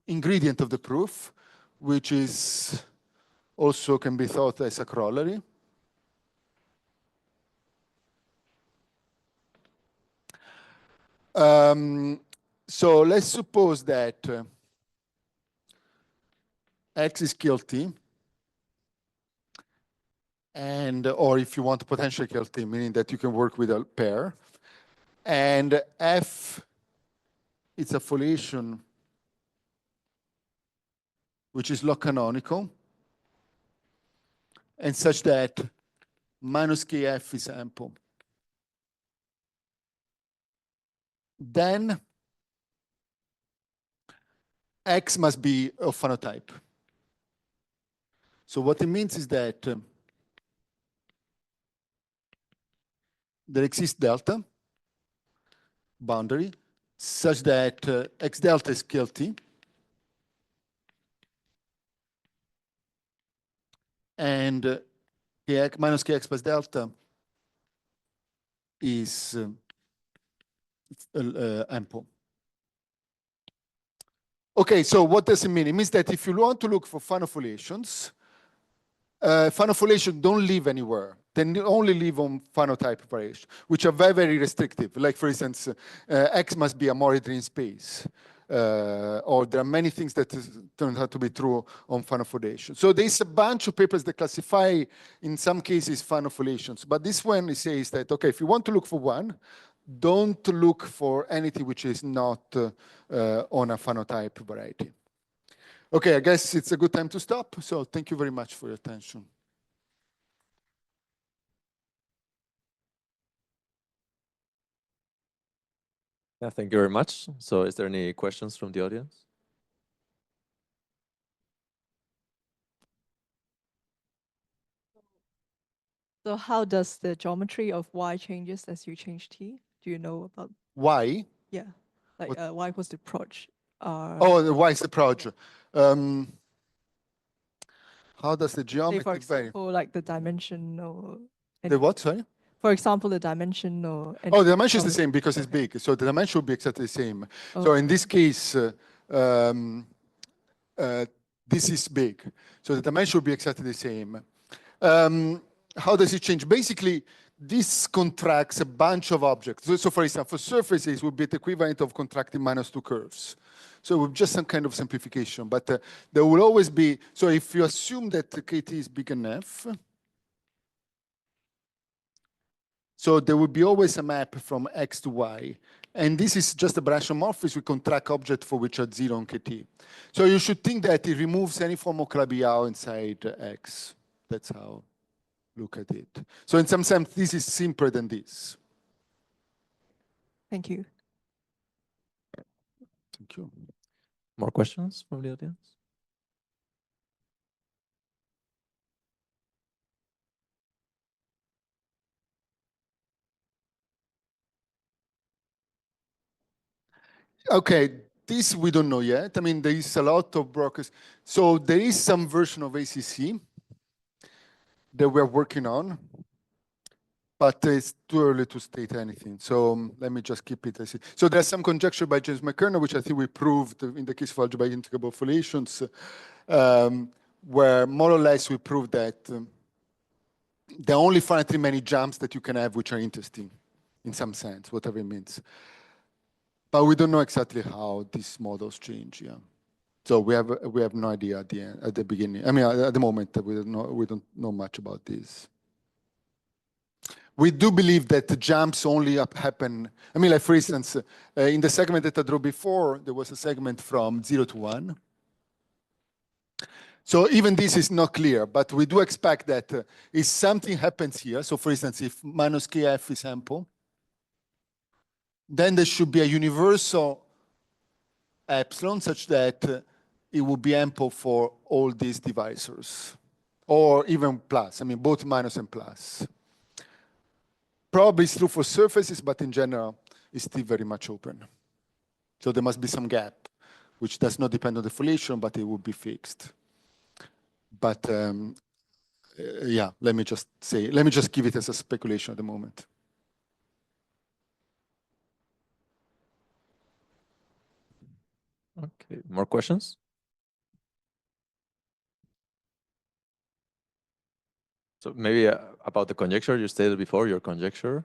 ingredient of the proof, which is also can be thought as a corollary. So let's suppose that X is KLT, and or if you want potential KLT, meaning that you can work with a pair, and F is a foliation which is log canonical, and such that minus KF is ample. Then X must be of phenotype. So what it means is that there exists delta boundary such that X delta is guilty. And kx minus kx plus delta is ample. Okay, so what does it mean? It means that if you want to look for phanofolations, phanofolations don't live anywhere. They only live on phenotype variation, which are very, very restrictive. Like, for instance, X must be a Mauridrian space. Or there are many things that turn out to be true on phanofolations. So there's a bunch of papers that classify, in some cases, phanofolations. But this one says that, okay, if you want to look for one, don't look for anything which is not on a phenotype variety. Okay, I guess it's a good time to stop. So thank you very much for your attention. Yeah, thank you very much. So is there any questions from the audience? So how does the geometry of Y changes as you change T? Do you know about? Why? Yeah, like What? Y was the proj. Oh, why is the project? How does the Say geometry for vary? example, like the dimension or. The what, sorry? For example, the dimension or. Oh, the dimension is the same because it's big. So the dimension will be exactly the same. So in this case, this is big. So the dimension will be exactly the same. How does it change? Basically, this contracts a bunch of objects. So for example, for surfaces, it would be the equivalent of contracting minus two curves. So with just some kind of simplification. But there will always be, so if you assume that KT is big enough, so there will be always a map from X to Y. And this is just a branchomorphism. We contract objects for which are 0 on KT. So you should think that it removes any form of Calabi-Yau inside X. That's how look at it. So in some sense, this is simpler than this. Thank you. Thank you. More questions from the audience? Okay, this we don't know yet. I mean, there is a lot of brokers. So there is some version of ACC that we're working on, but it's too early to state anything. So let me just keep it as it. So there's some conjecture by James McKernan, which I think we proved in the case of algebraic integrable folations, where more or less we proved that there are only finitely many jumps that you can have which are interesting in some sense, whatever it means. But we don't know exactly how these models change. Yeah, so we have no idea at the end, at the beginning. I mean, at the moment, we don't know much about this. We do believe that the jumps only happen. I mean, like for instance, in the segment that I drew before, there was a segment from 0 to 1. So even this is not clear, but we do expect that if something happens here, so for instance, if minus kf is ample, then there should be a universal epsilon such that it will be ample for all these divisors, or even plus, I mean, both minus and plus. Probably it's true for surfaces, but in general, it's still very much open. So there must be some gap, which does not depend on the foliation, but it will be fixed. But yeah, let me just give it as a speculation at the moment. Okay, more questions? So maybe about the conjecture you stated before, your conjecture.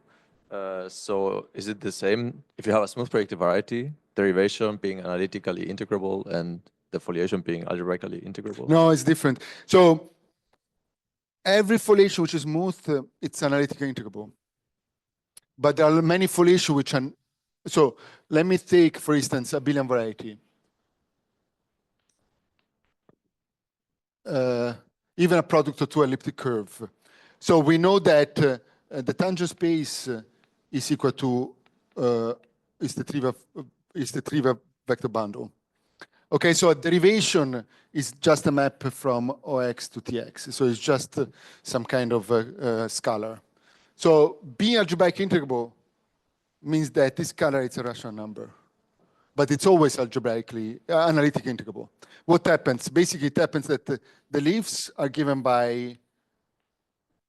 So is it the same if you have a smooth predictive variety, derivation being analytically integrable and the foliation being algebraically integrable? No, it's different. So every foliation which is smooth, it's analytically integrable. But there are many foliation which are, so let me take, for instance, a abelian variety. Even a product of two elliptic curve. So we know that the tangent space is equal to is the trivial vector bundle. Okay, so a derivation is just a map from OX to TX. So it's just some kind of scalar. So being algebraic integrable means that this scalar is a rational number, but it's always algebraically analytically integrable. What happens? Basically, it happens that the leaves are given by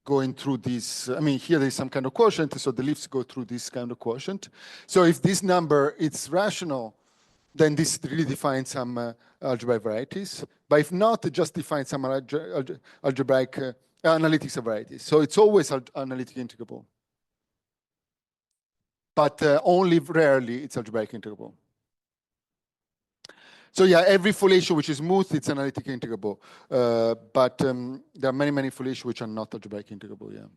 going through this. I mean, here there's some kind of quotient, so the leaves go through this kind of quotient. So if this number is rational, then this really defines some algebraic varieties. But if not, it just defines some algebraic analytics of varieties. So it's always analytically integrable. But only rarely it's algebraic integrable. So yeah, every foliation which is smooth, it's analytically integrable. But there are many, many foliation which are not algebraic integrable, yeah.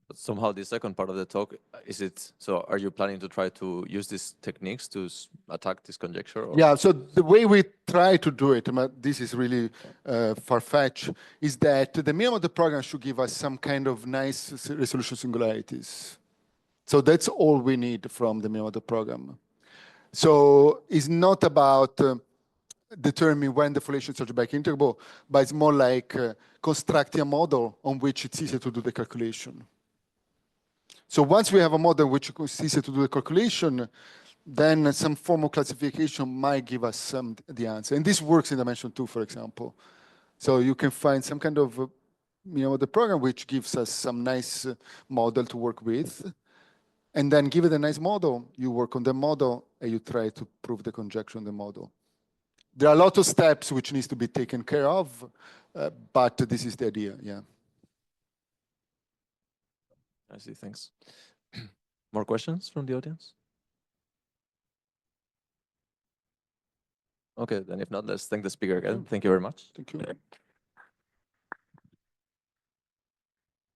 But somehow the second part of the talk, so are you planning to try to use these techniques to attack this conjecture? Or? Yeah, so the way we try to do it, this is really far-fetched, is that the minimum of the program should give us some kind of nice resolution singularities. So that's all we need from the minimum of the program. So it's not about determining when the foliation is algebraic integrable, but it's more like constructing a model on which it's easier to do the calculation. So once we have a model which is easier to do the calculation, then some form of classification might give us the answer. And this works in dimension 2, for example. So you can find some kind of the program which gives us some nice model to work with. And then give it a nice model, you work on the model, and you try to prove the conjecture on the model. There are a lot of steps which needs to be taken care of, but this is the idea, yeah. I see, thanks. More questions from the audience? Okay, then if not, let's thank the speaker again. Thank you very much. Thank you.